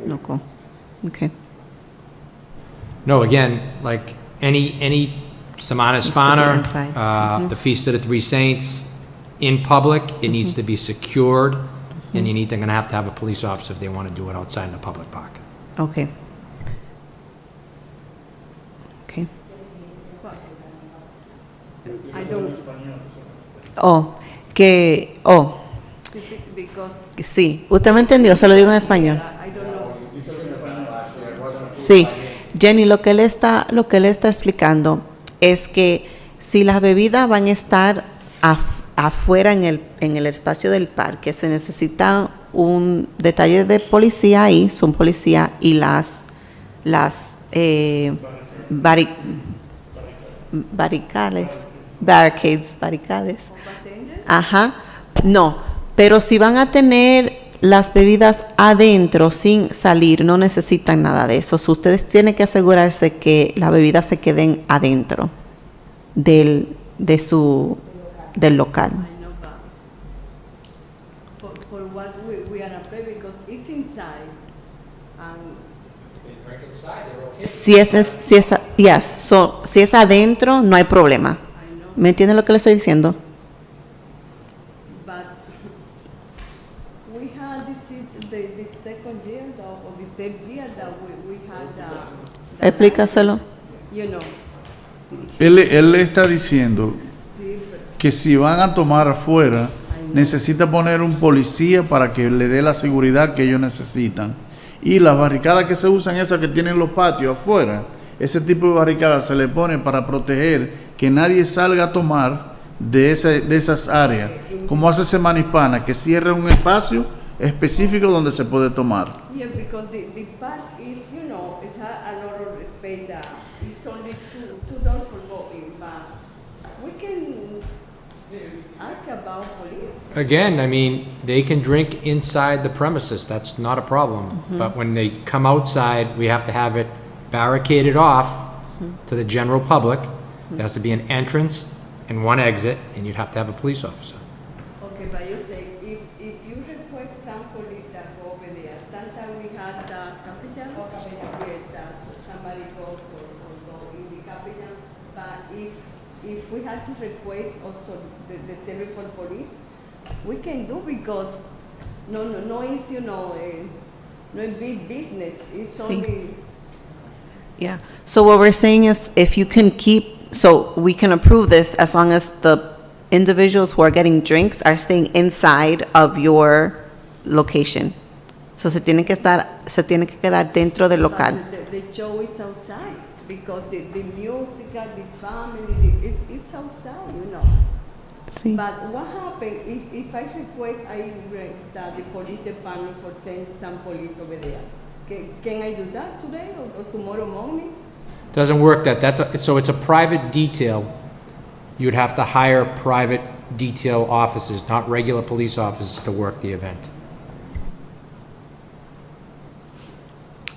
No, cool. Okay. No, again, like any Semana Needs to be inside. Hispana, the Feast of the Three Saints, in public, it needs to be secured, and they're gonna have to have a police officer if they wanna do it outside in a public park. Okay. Okay. I don't, because Sí, usted me entendió, se lo digo en español. I don't know. Sí, Jenny, lo que él está explicando es que si las bebidas van a estar afuera en el espacio del parque, se necesita un detalle de policía ahí, son policía y las barricades. Ajá, no, pero si van a tener las bebidas adentro sin salir, no necesitan nada de eso. So, ustedes tienen que asegurarse que las bebidas se queden adentro del local. I know, but for what we are afraid, because it's inside, and Si es adentro, no hay problema. I know, ¿Me entienden lo que le estoy diciendo? but we had the second year, or the third year that we had, Explícaselo. you know, Él le está diciendo sí, but que si van a tomar afuera, necesita poner un policía para que le dé la seguridad que ellos necesitan. Y las barricadas que se usan, esas que tienen los patios afuera, ese tipo de barricadas se le pone para proteger que nadie salga a tomar de esas áreas, como hace Semana Hispana, que cierra un espacio específico donde se puede tomar. yeah, because the park is, you know, it's a lot of space that it's only two doors for going, but we can ask about police. Again, I mean, they can drink inside the premises, that's not a problem. But when they come outside, we have to have it barricaded off to the general public. There has to be an entrance and one exit, and you'd have to have a police officer. Okay, but you say, if you request some police that go over there, sometimes we had Capital, yes, that somebody goes or go in the Capital, but if we had to request also the service for police, we can do, because no is, you know, no big business, it's Sí. only, Yeah. So what we're saying is if you can so we can approve this as long as the individuals who are getting drinks are staying inside of your location. So se tiene que quedar dentro del local. but the show is outside, because the music, the family, it's outside, you know. Sí. But what happens if I request that the police department for send some police over there? Can I do that today or tomorrow morning? Doesn't work so it's a private detail. You'd have to hire private detail officers, not regular police officers, to work the event.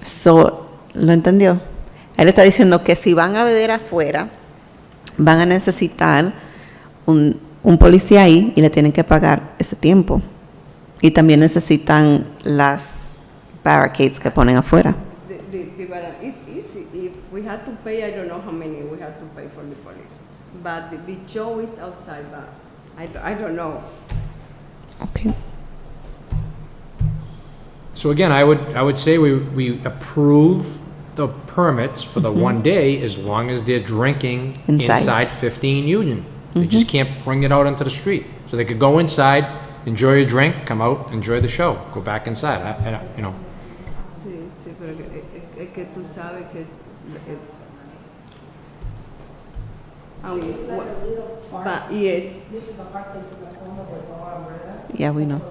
So, ¿lo entendió? Él está diciendo que si van a beber afuera, van a necesitar un policía ahí y le tienen que pagar ese tiempo. Y también necesitan las barricades que ponen afuera. It's easy. If we have to pay, I don't know how many we have to pay for the police. But the show is outside, but I don't know. Okay. So again, I would say we approve the permits for the one day as long as they're drinking inside 15 Union. They just can't bring it out onto the street. So they could go inside, enjoy a drink, come out, enjoy the show, go back inside, you know. Sí, pero es que tú sabes que but yes, Yeah, we know.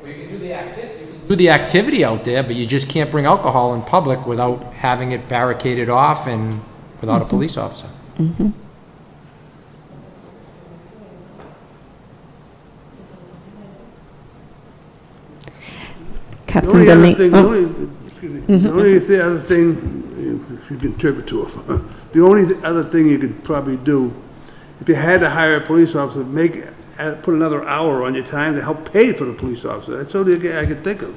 You can do the activity out there, but you just can't bring alcohol in public without having it barricaded off and without a police officer. The Captain only other Delaney. thing, excuse me, the only other thing, if you can interpret to her, the only other thing you could probably do, if you had to hire a police officer, put another hour on your time to help pay for the police officer. That's the only thing I could think of.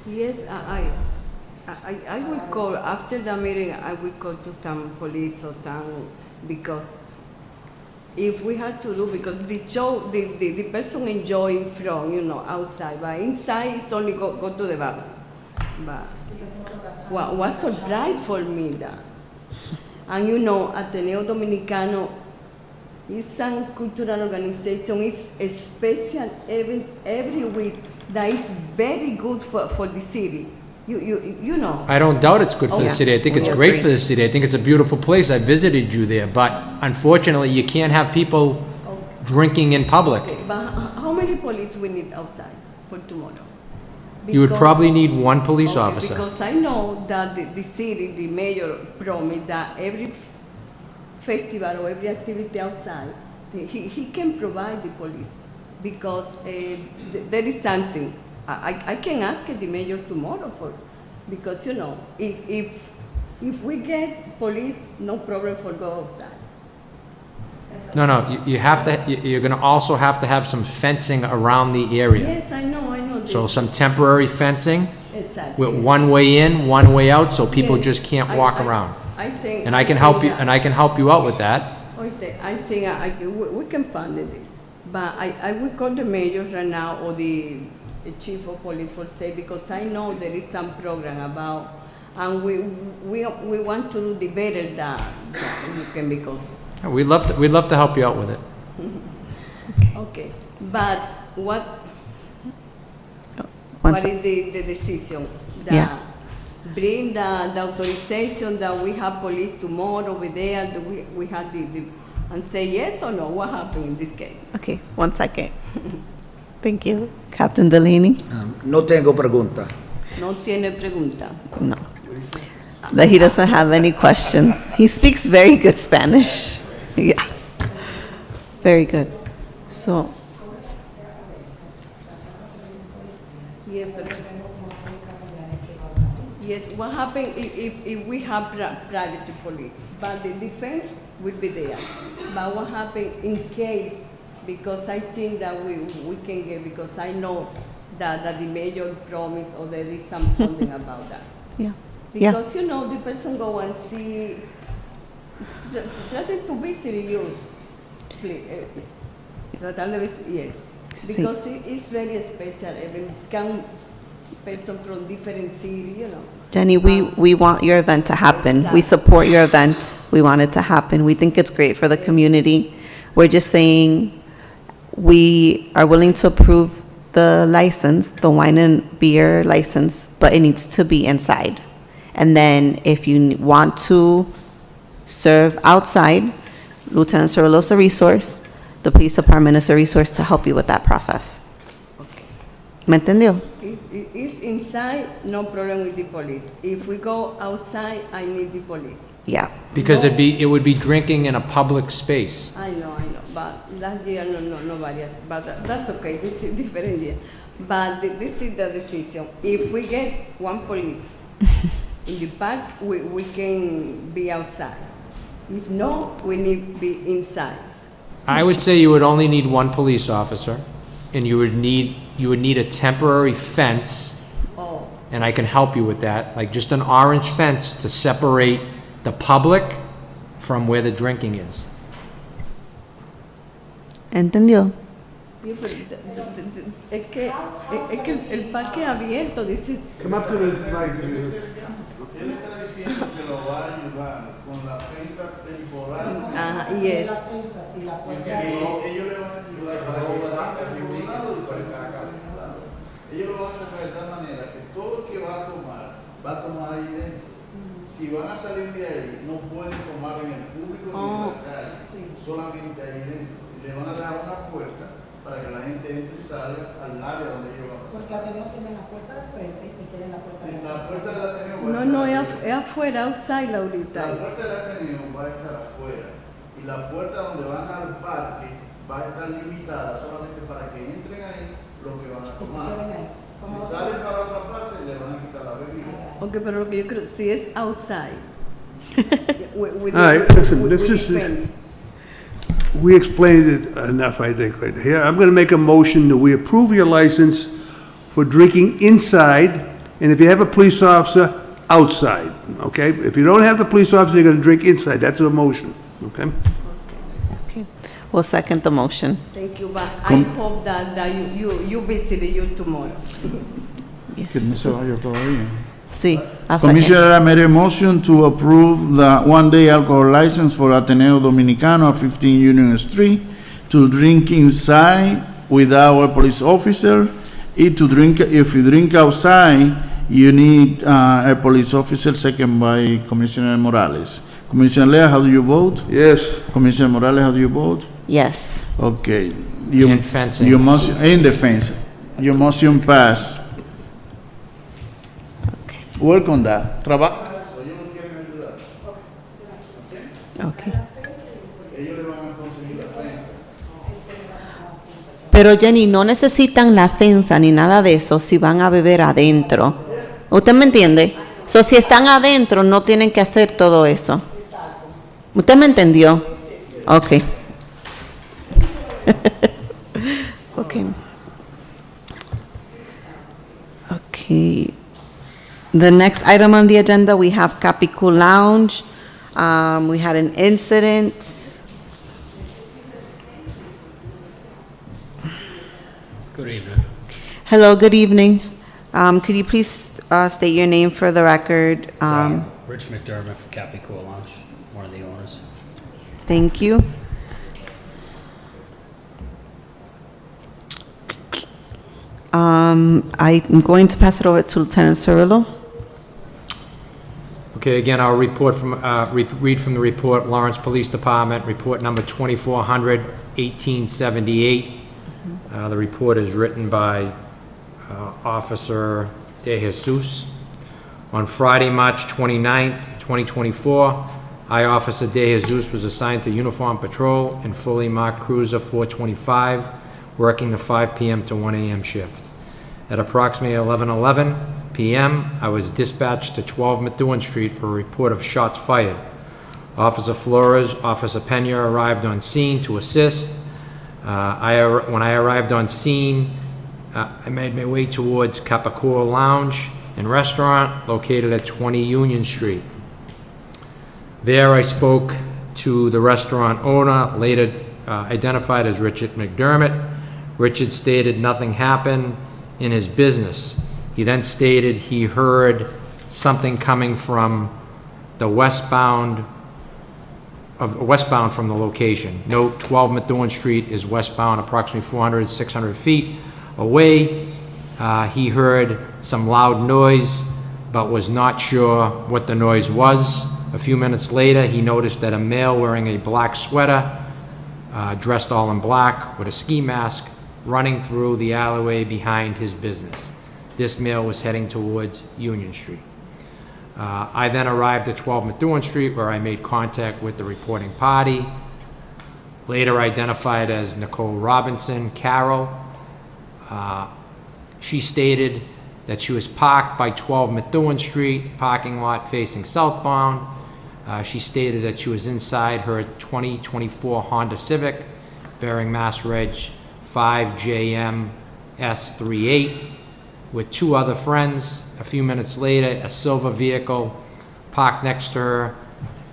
Yes, I will call, after the meeting, I will call to some police or some, because if we have to do, because the person enjoying from, outside, but inside it's only go to the bar. But what surprise for me that, and Ateneo Dominicano is a cultural organization, it's a special event every week that is very good for the city. You know. I don't doubt it's good for the city. I think it's We great agree. for the city. I think it's a beautiful place. I visited you there, but unfortunately, you can't have people drinking in public. Okay, but how many police we need outside for tomorrow? You would Because- probably need one police Okay, officer. Because I know that the city, the mayor promised that every festival or every activity outside, he can provide the police. Because there is something, I can ask the mayor tomorrow because if we get police, no problem for go outside. No, you have to, you're gonna also have to have some fencing around the area. Yes, I know. So some temporary fencing Exactly. with one way in, one way out, so people Yes, just can't walk I- around. I think. And I can help you, that- and I can help you out with that. I think we can fund this, but I will call the mayor right now or the chief of police for say, because I know there is some program about, and we want to do the better that you can, because, We'd love to help you out with it. okay, but what Once, is the decision? Yeah. Bring the authorization that we have police tomorrow over there, that we have and say yes or no, what happened in this case? okay, 1 second. Thank you. Captain Delaney? No tengo pregunta. No tiene pregunta. No. That he doesn't have any questions. He speaks very good Spanish. Yeah. Very good. So, Yes, yes, what happen if we have private police, but the defense will be there. But what happen in case, because I think that we can get, because I know that the mayor promised or there is some funding about that. yeah. Yeah. Because, the person go and see, try to visit you, please. Tratar de vis- yes. Sí. Because it's very special, even come person from different city, Jenny, we want your event to happen. We Exactly. support your event. We want it to happen. We think it's great for the community. We're just saying we are willing to approve the license, the wine and beer license, but it needs to be inside. And then if you want to serve outside, Lieutenant Cirillo's a resource. The police department is a resource to help you with that process. Okay. ¿Me entendió? It's inside, no problem with the police. If we go outside, I need the police. Yeah. Because it would be drinking in a public space. I know, but last year, nobody, but that's okay, this is different year. But this is the decision. If we get one police in the park, we can be outside. If no, we need to be inside. I would say you would only need one police officer, and you would need a temporary fence, Oh, and I can help you with that, like just an orange fence to separate the public from where the drinking is. ¿Entendió? yeah, but es que el parque es abierto, this is, Come up to the mic. Él está diciendo que lo va a ayudar con la defensa temporal. yes. Ellos le van a ayudar para que para un lado y para cada lado. Ellos lo van a hacer de tal manera que todo el que va a tomar ahí dentro. Si van a salir de ahí, no pueden tomar en el público ni en la calle, solamente ahí dentro. Y le van a dar una puerta para que la gente entre y salga al área donde ellos van a Porque salir. Ateneo tiene la puerta de frente y se queda en la puerta de Si atrás. la puerta de la Ateneo va a No, estar es afuera, outside, Laurita. La puerta del Ateneo va a estar afuera y la puerta donde van al parque va a estar limitada solamente para que entren ahí los que van a Que se tomar. queden ahí. Okay, pero lo que yo creo, si es outside. With All right, listen, with this the is- fence. We explained it enough, I think, right here. I'm gonna make a motion that we approve your license for drinking inside, and if you have a police officer, outside, okay? If you don't have the police officer, you're gonna drink inside, that's a motion, okay? Okay. We'll second the motion. Thank you, but I hope that you visit you tomorrow. Que no se vaya todavía. Sí, a second. Commissioner, I made a motion to approve the one-day alcohol license for Ateneo Dominicano at 15 Union Street to drink inside without a police officer. If you drink outside, you need a police officer, second by Commissioner Morales. Commissioner Lea, how do you vote? Yes. Commissioner Morales, how do you vote? Yes. Okay. And fencing. Your motion, in the fence. Your motion passed. Okay. Work on that. Trabaja. Okay. Pero Jenny, no necesitan la fensa ni nada de eso si van a beber adentro. ¿Usted me entiende? So, si están adentro, no tienen que hacer todo eso. ¿Usted me entendió? Okay. Okay. Okay. The next item on the agenda, we have Capicu Lounge. We had an incident. Good evening. Hello, good evening. Could you please state your name for the record? Rich McDermott from Capicola Lounge, one of the owners. Thank you. I'm going to pass it over to Lieutenant Cirillo. Okay, again, I'll report from, read from the report, Lawrence Police Department, report number 2400, 1878. The report is written by Officer De Jesus. On Friday, March 29th, 2024, I, Officer De Jesus, was assigned to uniform patrol in fully marked cruiser 425, working the 5 p.m. to 1 a.m. shift. At approximately 11:11 p.m., I was dispatched to 12 Methuen Street for a report of shots fired. Officer Flores, Officer Pena arrived on scene to assist. When I arrived on scene, I made my way towards Capicola Lounge and Restaurant located at 20 Union Street. There I spoke to the restaurant owner, later identified as Richard McDermott. Richard stated nothing happened in his business. He then stated he heard something coming from the westbound from the location. Note, 12 Methuen Street is westbound approximately 400, 600 feet away. He heard some loud noise, but was not sure what the noise was. A few minutes later, he noticed that a male wearing a black sweater, dressed all in black with a ski mask, running through the alleyway behind his business. This male was heading towards Union Street. I then arrived at 12 Methuen Street, where I made contact with the reporting party, later identified as Nicole Robinson Carroll. She stated that she was parked by 12 Methuen Street, parking lot facing southbound. She stated that she was inside her 2024 Honda Civic, bearing Mass Reg 5JM S38, with two other friends. A few minutes later, a silver vehicle parked next to her.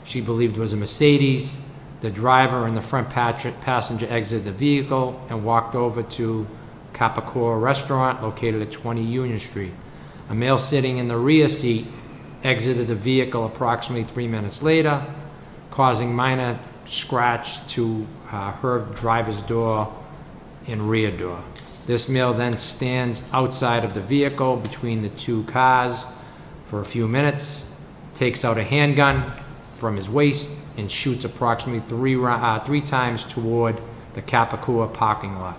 She believed it was a Mercedes. The driver and the front passenger exited the vehicle and walked over to Capicola Restaurant located at 20 Union Street. A male sitting in the rear seat exited the vehicle approximately 3 minutes later, causing minor scratch to her driver's door and rear door. This male then stands outside of the vehicle between the two cars for a few minutes, takes out a handgun from his waist, and shoots approximately three times toward the Capicola parking lot.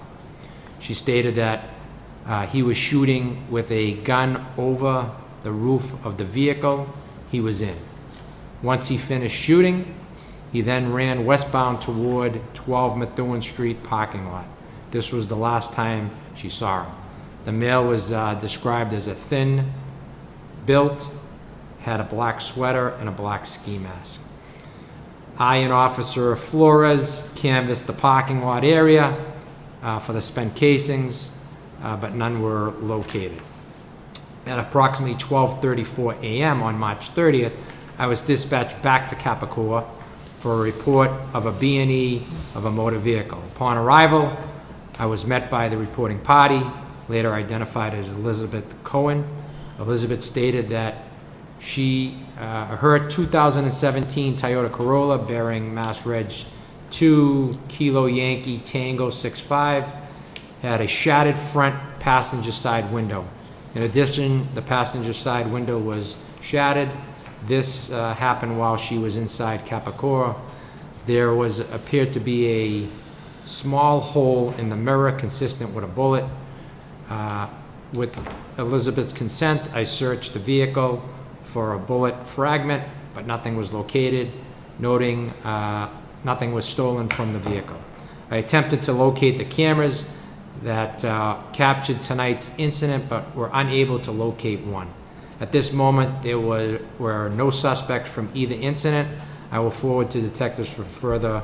She stated that he was shooting with a gun over the roof of the vehicle he was in. Once he finished shooting, he then ran westbound toward 12 Methuen Street parking lot. This was the last time she saw him. The male was described as a thin-built, had a black sweater and a black ski mask. I and Officer Flores canvassed the parking lot area for the spent casings, but none were located. At approximately 12:34 a.m. on March 30th, I was dispatched back to Capicua for a report of a B&E of a motor vehicle. Upon arrival, I was met by the reporting party, later identified as Elizabeth Cohen. Elizabeth stated that her 2017 Toyota Corolla bearing Mass Reg 2 Kilo Yankee Tango 65 had a shattered front passenger side window. In addition, the passenger side window was shattered. This happened while she was inside Capicua. There appeared to be a small hole in the mirror consistent with a bullet. With Elizabeth's consent, I searched the vehicle for a bullet fragment, but nothing was located, noting nothing was stolen from the vehicle. I attempted to locate the cameras that captured tonight's incident, but were unable to locate one. At this moment, there were no suspects from either incident. I will forward to detectives for further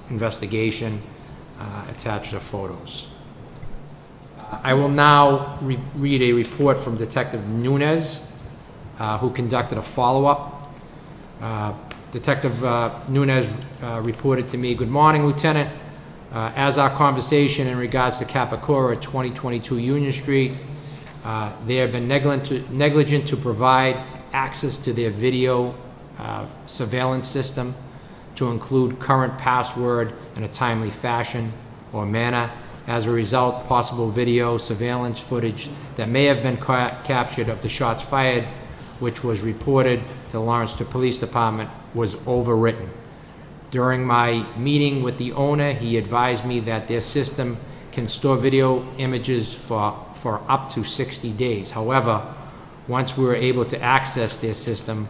investigation, attach the photos. I will now read a report from Detective Nunez, who conducted a follow-up. Detective Nunez reported to me, "Good morning, Lieutenant. As our conversation in regards to Capicua at 2022 Union Street, they have been negligent to provide access to their video surveillance system to include current password in a timely fashion or manner. As a result, possible video surveillance footage that may have been captured of the shots fired, which was reported to Lawrencetown Police Department, was overwritten. During my meeting with the owner, he advised me that their system can store video images for up to 60 days. However, once we were able to access their system,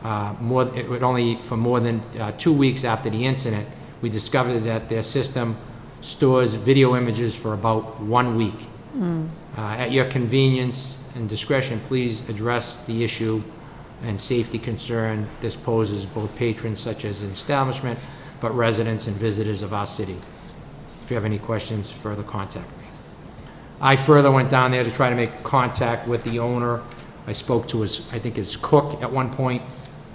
for more than 2 weeks after the incident, we discovered that their system stores video images for about 1 week. At your convenience and discretion, please address the issue and safety concern this poses both patrons such as an establishment, but residents and visitors of our city. If you have any questions, further contact me." I further went down there to try to make contact with the owner. I spoke to his cook at one point,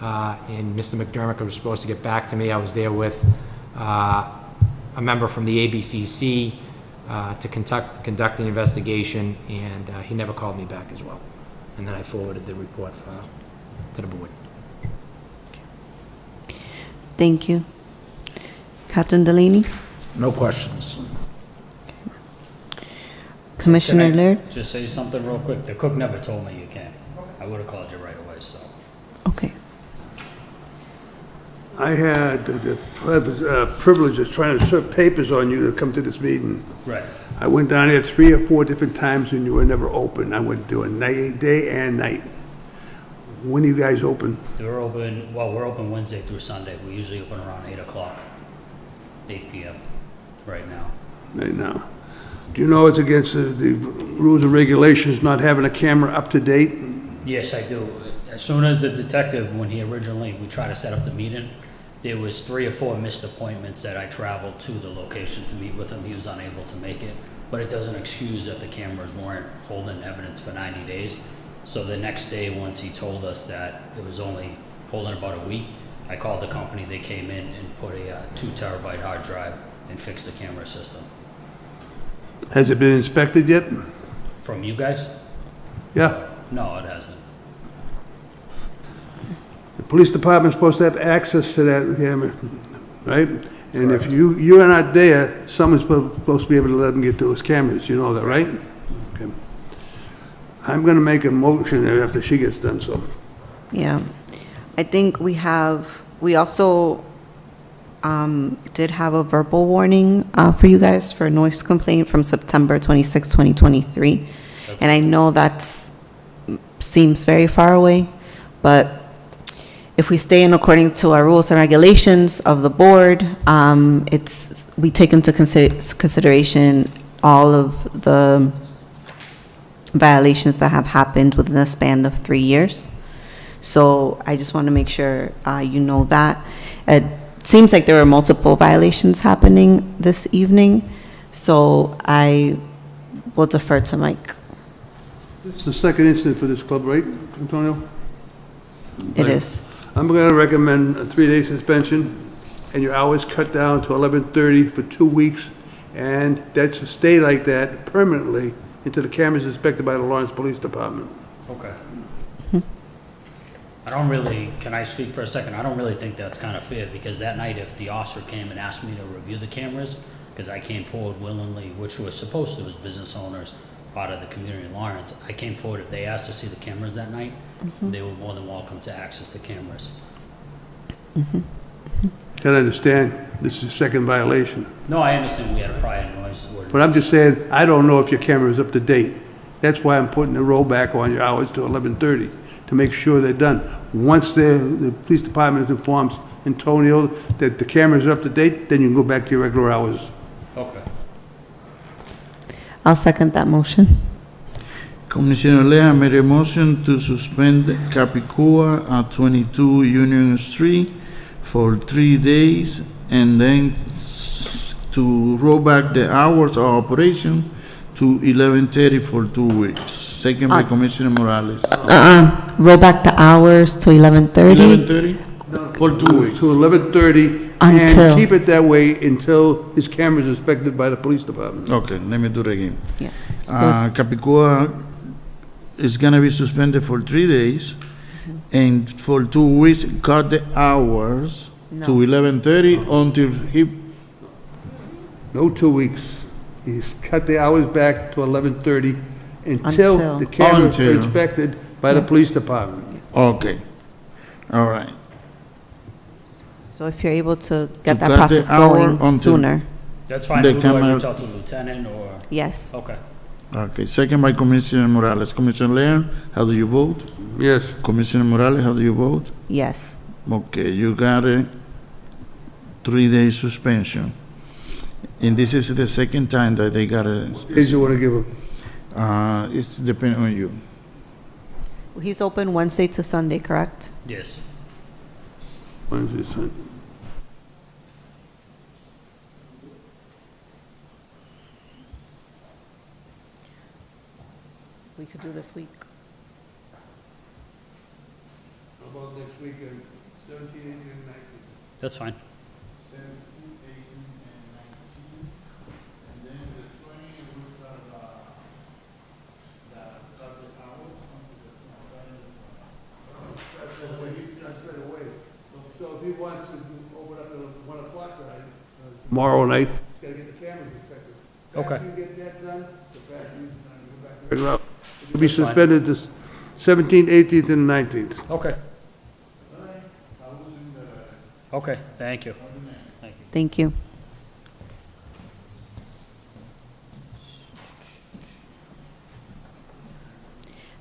and Mr. McDermott was supposed to get back to me. I was there with a member from the ABCC to conduct the investigation, and he never called me back as well. And then I forwarded the report to the board. Thank you. Captain Delaney? No questions. Commissioner Can I Laird? just say something real quick? The cook never told me you came. I would have called you right away, so. Okay. I had the privilege of trying to serve papers on you to come to this meeting. Right. I went down there 3 or 4 different times and you were never open. I went to a night, day and night. When are you guys open? We're open Wednesday through Sunday. We usually open around 8 o'clock, 8 p.m. right now. Right now. Do you know it's against the rules and regulations not having a camera up to date? Yes, I do. As soon as the detective, when we tried to set up the meeting, there was 3 or 4 missed appointments that I traveled to the location to meet with him. He was unable to make it, but it doesn't excuse that the cameras weren't holding evidence for 90 days. So the next day, once he told us that it was only holding about a week, I called the company. They came in and put a 2 terabyte hard drive and fixed the camera system. Has it been inspected yet? From you guys? Yeah. No, it hasn't. The police department's supposed to have access to that camera, right? And if you are not there, someone's supposed to be able to let them get to those cameras. You know that, right? Okay. I'm going to make a motion after she gets done, so. Yeah. I think we also did have a verbal warning for you guys for noise complaint from September 26, 2023. And I know seems very far away, but if we stay in according to our rules and regulations of the board, we take into consideration all of the violations that have happened within a span of 3 years. So I just want to make sure you know that. It seems like there were multiple violations happening this evening, so I will defer to Mike. This is the second incident for this club, right, Antonio? It is. I'm going to recommend a 3-day suspension, and your hours cut down to 11:30 for 2 weeks, and that should stay like that permanently until the camera is inspected by the Lawrence Police Department. Okay. I don't really, can I speak for a second? I don't really think that's kind of fair, because that night, if the officer came and asked me to review the cameras, because I came forward willingly, which we're supposed to as business owners, part of the community in Lawrence, I came forward, if they asked to see the cameras that night, they were more than welcome to access the cameras. Gotta understand, this is your second violation. No, I understand we had a prior noise ordinance. But I'm just saying, I don't know if your camera is up to date. That's why I'm putting the rollback on your hours to 11:30, to make sure they're done. Once the police department informs Antonio that the cameras are up to date, then you can go back to your regular hours. Okay. I'll second that motion. Commissioner Lea made a motion to suspend Capicua at 22 Union Street for 3 days, and then to roll back the hours of operation to 11:30 for 2 weeks. Second by Commissioner Morales. Roll back the hours to 11:30. 11:30 for 2 weeks. To 11:30, Until- and keep it that way until his camera is inspected by the police department. Okay, let me do it again. Yeah. Capicua is gonna be suspended for 3 days, and for 2 weeks, cut the hours to No. 11:30 until he, No 2 weeks. He's cut the hours back to 11:30 until Until. the cameras are Until. inspected by the police department. okay, all right. So if you're able to get that cut the process hour going until- sooner, That's fine. The Who do I camera- reach out to, lieutenant, or? yes. Okay. Okay, second by Commissioner Morales. Commissioner Lea, how do you vote? Yes. Commissioner Morales, how do you vote? Yes. Okay, you got a 3-day suspension. And this is the second time that they got a, Days you want to give him? it's depending on you. He's open Wednesday to Sunday, correct? Yes. Wednesday, Sunday. We could do this week. How about next weekend, 17, 18, and 19? That's fine. 17, 18, and 19, and then the 20, we start, the hours That's right away. So if he wants to open up at 1 o'clock tonight, tomorrow night, he's got to get the cameras inspected. Okay. After you get that done, the fact you go back to regular. You'll be suspended this 17th, 18th, and 19th. Okay. Okay, thank you. Thank you. Thank you.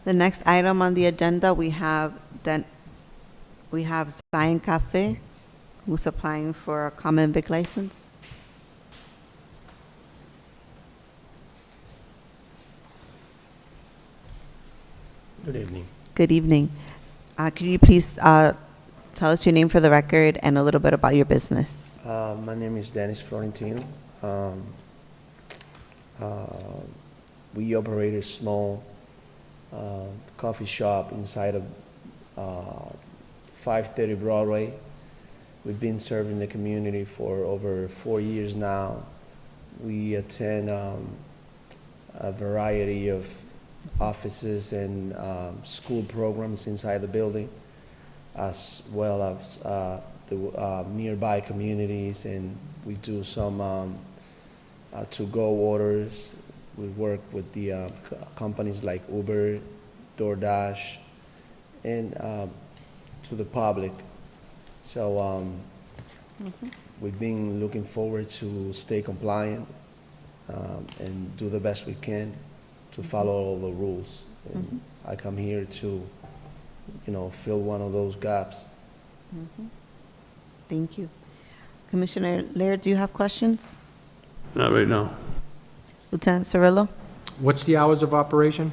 The next item on the agenda, we have Zion Cafe, who's applying for a common vic license. Good evening. Good evening. Could you please tell us your name for the record and a little bit about your business? My name is Dennis Florentino. We operate a small coffee shop inside of 530 Broadway. We've been serving the community for over 4 years now. We attend a variety of offices and school programs inside the building, as well as the nearby communities, and we do some to-go orders. We work with the companies like Uber, DoorDash, and to the public. So we've been looking forward to stay compliant and do the best we can to follow all the rules. And I come here to, fill one of those gaps. Thank you. Commissioner Laird, do you have questions? Not right now. Lieutenant Cirillo? What's the hours of operation?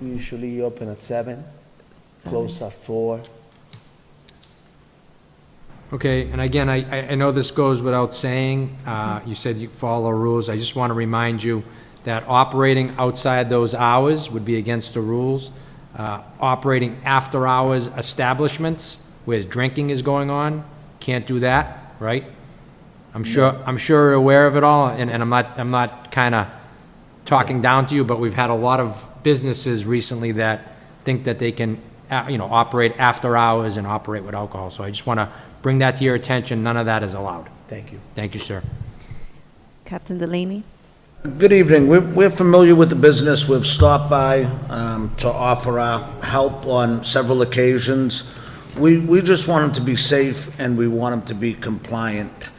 We usually open at 7, close at 4. Okay, and again, I know this goes without saying, you said you follow rules, I just want to remind you that operating outside those hours would be against the rules. Operating after-hours establishments where drinking is going on, can't do that, right? I'm sure you're aware of it all, and I'm not kind of talking down to you, but we've had a lot of businesses recently that think that they can, operate after hours and operate with alcohol. So I just want to bring that to your attention. None of that is allowed. Thank you. Thank you, sir. Captain Delaney? Good evening. We're familiar with the business. We've stopped by to offer our help on several occasions. We just want them to be safe, and we want them to be compliant.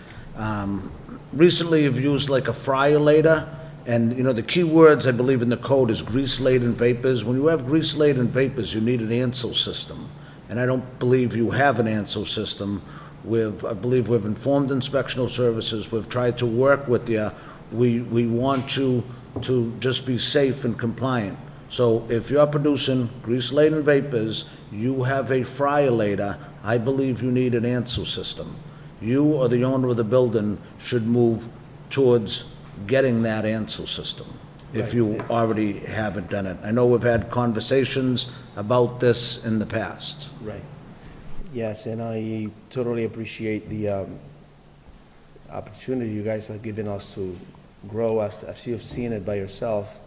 Recently, you've used like a fryer-later, and, the key words, I believe, in the code is grease-laden vapors. When you have grease-laden vapors, you need an ANSO system, and I don't believe you have an ANSO system. I believe we've informed inspectional services. We've tried to work with you. We want you to just be safe and compliant. So if you're producing grease-laden vapors, you have a fryer-later, I believe you need an ANSO system. You or the owner of the building should move towards getting that ANSO system, if you already haven't done it. I know we've had conversations about this in the past. Right. Yes, and I totally appreciate the opportunity you guys are giving us to grow. As you've seen it by yourself,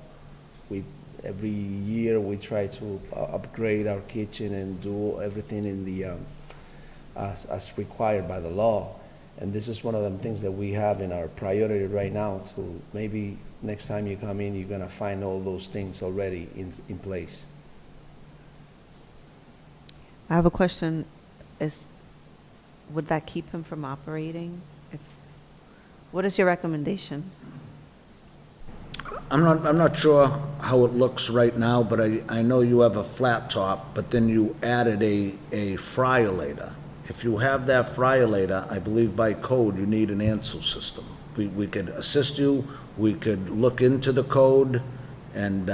every year we try to upgrade our kitchen and do everything in the as required by the law. And this is one of the things that we have in our priority right now, to maybe next time you come in, you're gonna find all those things already in place. I have a question. Would that keep him from operating? What is your recommendation? I'm not sure how it looks right now, but I know you have a flat top, but then you added a fryer-later. If you have that fryer-later, I believe by code, you need an ANSO system. We could assist you, we could look into the code, and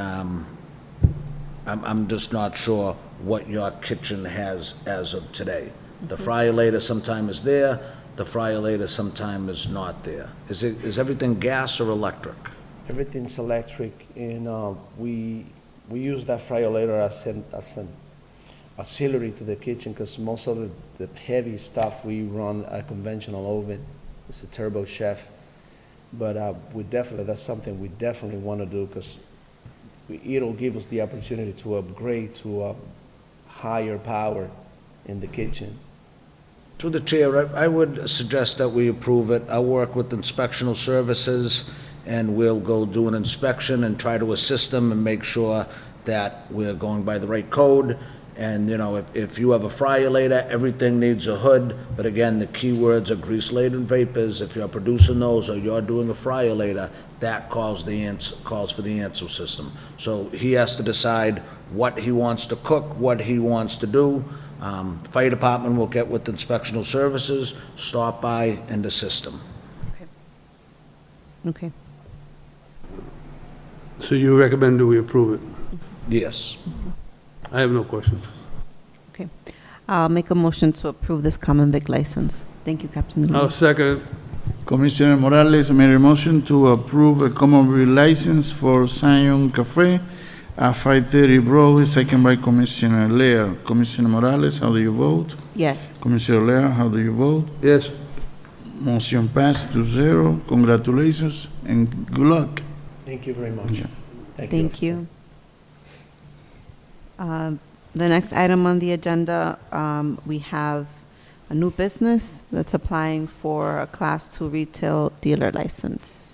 I'm just not sure what your kitchen has as of today. The fryer-later sometime is there, the fryer-later sometime is not there. Is everything gas or electric? Everything's electric, and we use that fryer-later as an auxiliary to the kitchen, because most of the heavy stuff we run a conventional oven. It's a turbo chef, but that's something we definitely want to do, because it'll give us the opportunity to upgrade to higher power in the kitchen. To the chair, I would suggest that we approve it. I'll work with inspectional services, and we'll go do an inspection and try to assist them and make sure that we're going by the right code. And, if you have a fryer-later, everything needs a hood, but again, the key words are grease-laden vapors. If you're producing those or you're doing a fryer-later, that calls for the ANSO system. So he has to decide what he wants to cook, what he wants to do. The fire department will get with inspectional services, stop by and assist him. Okay. So you recommend that we approve it? Yes. I have no questions. Okay. I'll make a motion to approve this common vic license. Thank you, Captain Delaney. I'll second it. Commissioner Morales made a motion to approve a common vic license for Zion Cafe at 530 Broadway, second by Commissioner Lear. Commissioner Morales, how do you vote? Yes. Commissioner Lear, how do you vote? Yes. Motion passed 2-0. Congratulations and good luck. Thank you very much. Thank you. The next item on the agenda, we have a new business that's applying for a Class 2 retail dealer license.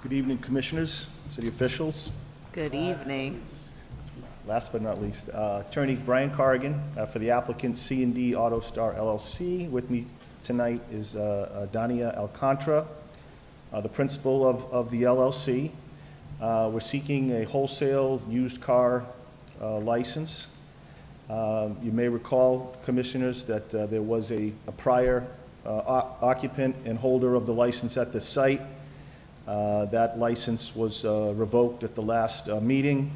Good evening, Commissioners, City officials. Good evening. Last but not least, Attorney Brian Corrigan for the applicant C&D Auto Star LLC. With me tonight is Dania Alcantara, the principal of the LLC. We're seeking a wholesale used car license. You may recall, Commissioners, that there was a prior occupant and holder of the license at this site. That license was revoked at the last meeting.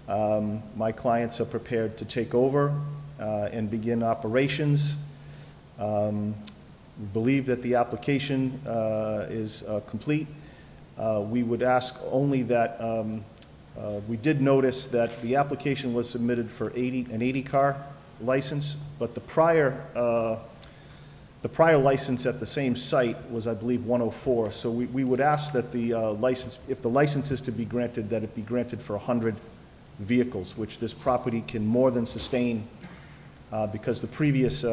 My clients are prepared to take over and begin operations. We believe that the application is complete. We would ask only that, we did notice that the application was submitted for an 80-car license, but the prior license at the same site was, I believe, 104. So we would ask that the license, if the license is to be granted, that it be granted for 100 vehicles, which this property can more than sustain, because the previous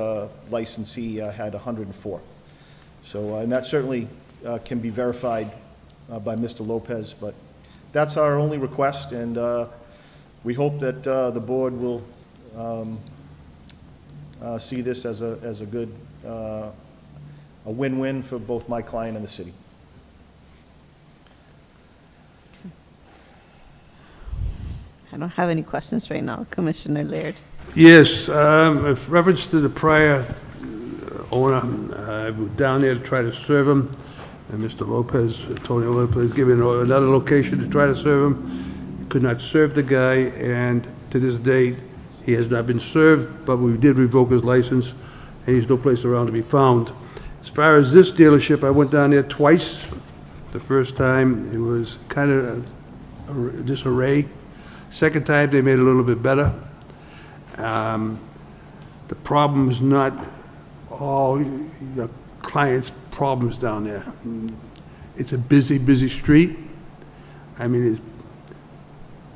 licensee had 104. So, and that certainly can be verified by Mr. Lopez, but that's our only request, and we hope that the board will see this as a good, a win-win for both my client and the city. I don't have any questions right now, Commissioner Laird. Yes, with reference to the prior owner, I was down there to try to serve him, and Mr. Lopez, Antonio Lopez, gave me another location to try to serve him. Could not serve the guy, and to this date, he has not been served, but we did revoke his license, and he's no place around to be found. As far as this dealership, I went down there twice. The first time, it was kind of disarray. Second time, they made it a little bit better. The problem is not all your clients' problems down there. It's a busy, busy street. I mean, it's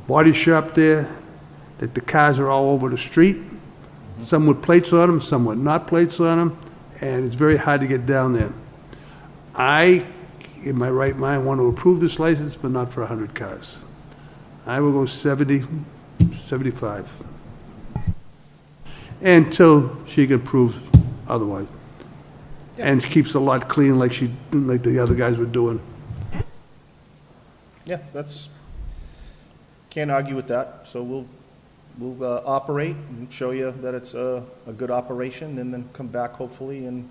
body shop there, that the cars are all over the street. Some with plates on them, some with not plates on them, and it's very hard to get down there. I, in my right mind, want to approve this license, but not for 100 cars. I will go 70, 75. Until she can prove otherwise. And keeps the lot clean like the other guys were doing. Yeah, can't argue with that. So we'll operate and show you that it's a good operation, and then come back hopefully in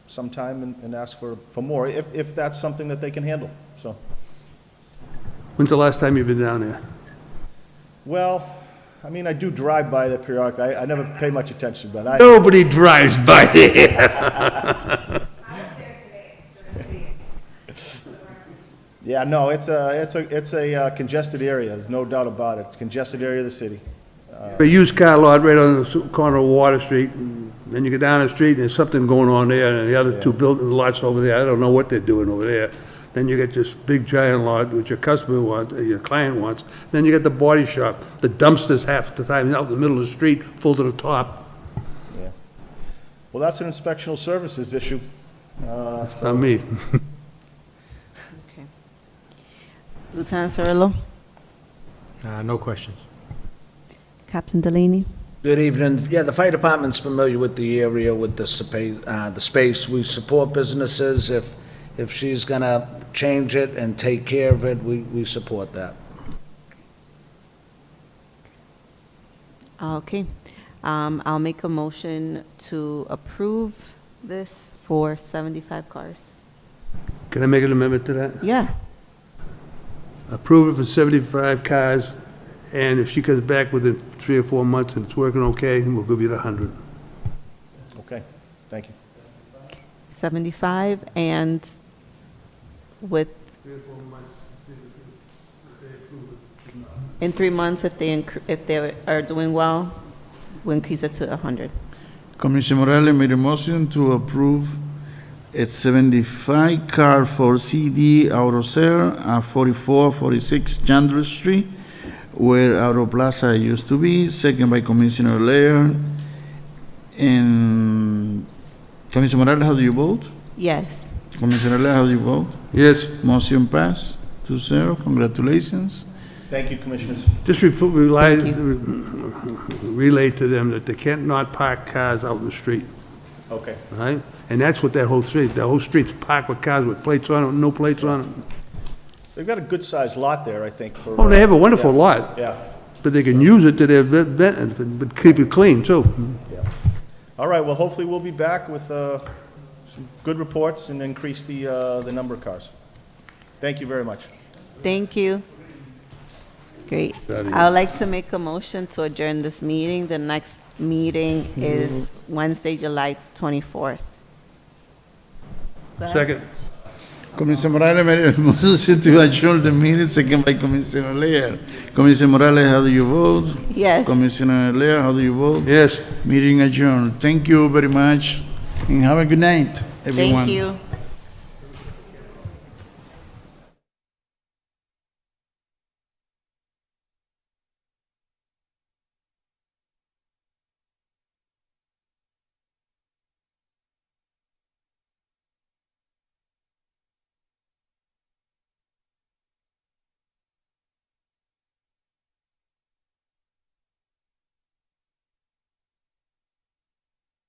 some time and ask for more, if that's something that they can handle, so. When's the last time you've been down there? Well, I mean, I do drive by there periodically. I never pay much attention, but Nobody drives by there. Yeah, no, it's a congested area. There's no doubt about it. It's a congested area of the city. A used car lot right on the corner of Water Street, and then you go down the street and there's something going on there, and the other two building lots over there, I don't know what they're doing over there. Then you get this big giant lot, which your customer wants, your client wants. Then you get the body shop, the dumpsters half the time out in the middle of the street, full to the top. Yeah. Well, that's an inspectional services issue. It's not me. Okay. Lieutenant Cirillo? No questions. Captain Delaney? Good evening. Yeah, the fire department's familiar with the area, with the space. We support businesses. If she's gonna change it and take care of it, we support that. Okay. I'll make a motion to approve this for 75 cars. Can I make an amendment to that? Yeah. Approve it for 75 cars, and if she comes back within 3 or 4 months and it's working okay, we'll give you the 100. Okay, thank you. 75, and with, in 3 months, if they are doing well, we'll increase it to 100. Commissioner Morales made a motion to approve a 75 car for CD Auto Sale at 4446 Chandler Street, where Auto Plaza used to be. Second by Commissioner Laird. And Commissioner Morales, how do you vote? Yes. Commissioner Laird, how do you vote? Yes. Motion passed 2-0. Congratulations. Thank you, Commissioners. Just relay to them that they can't not park cars out in the street, Okay. right? And that's what the whole street's packed with cars with plates on them, no plates on them. They've got a good-sized lot there, I think, for... Oh, they have a wonderful yeah, lot. Yeah. but they can use it to their benefit, but keep it clean, too. All right, well, hopefully we'll be back with some good reports and increase the number of cars. Thank you very much. Thank you. Great. I would like to make a motion to adjourn this meeting. The next meeting is Wednesday, July 24th. Go ahead. Second. Commissioner Morales made a motion to adjourn the meeting, second by Commissioner Lear. Commissioner Morales, how do you vote? Yes. Commissioner Lear, how do you vote? Yes. Meeting adjourned. Thank you very much, and have a good night, everyone. Thank you.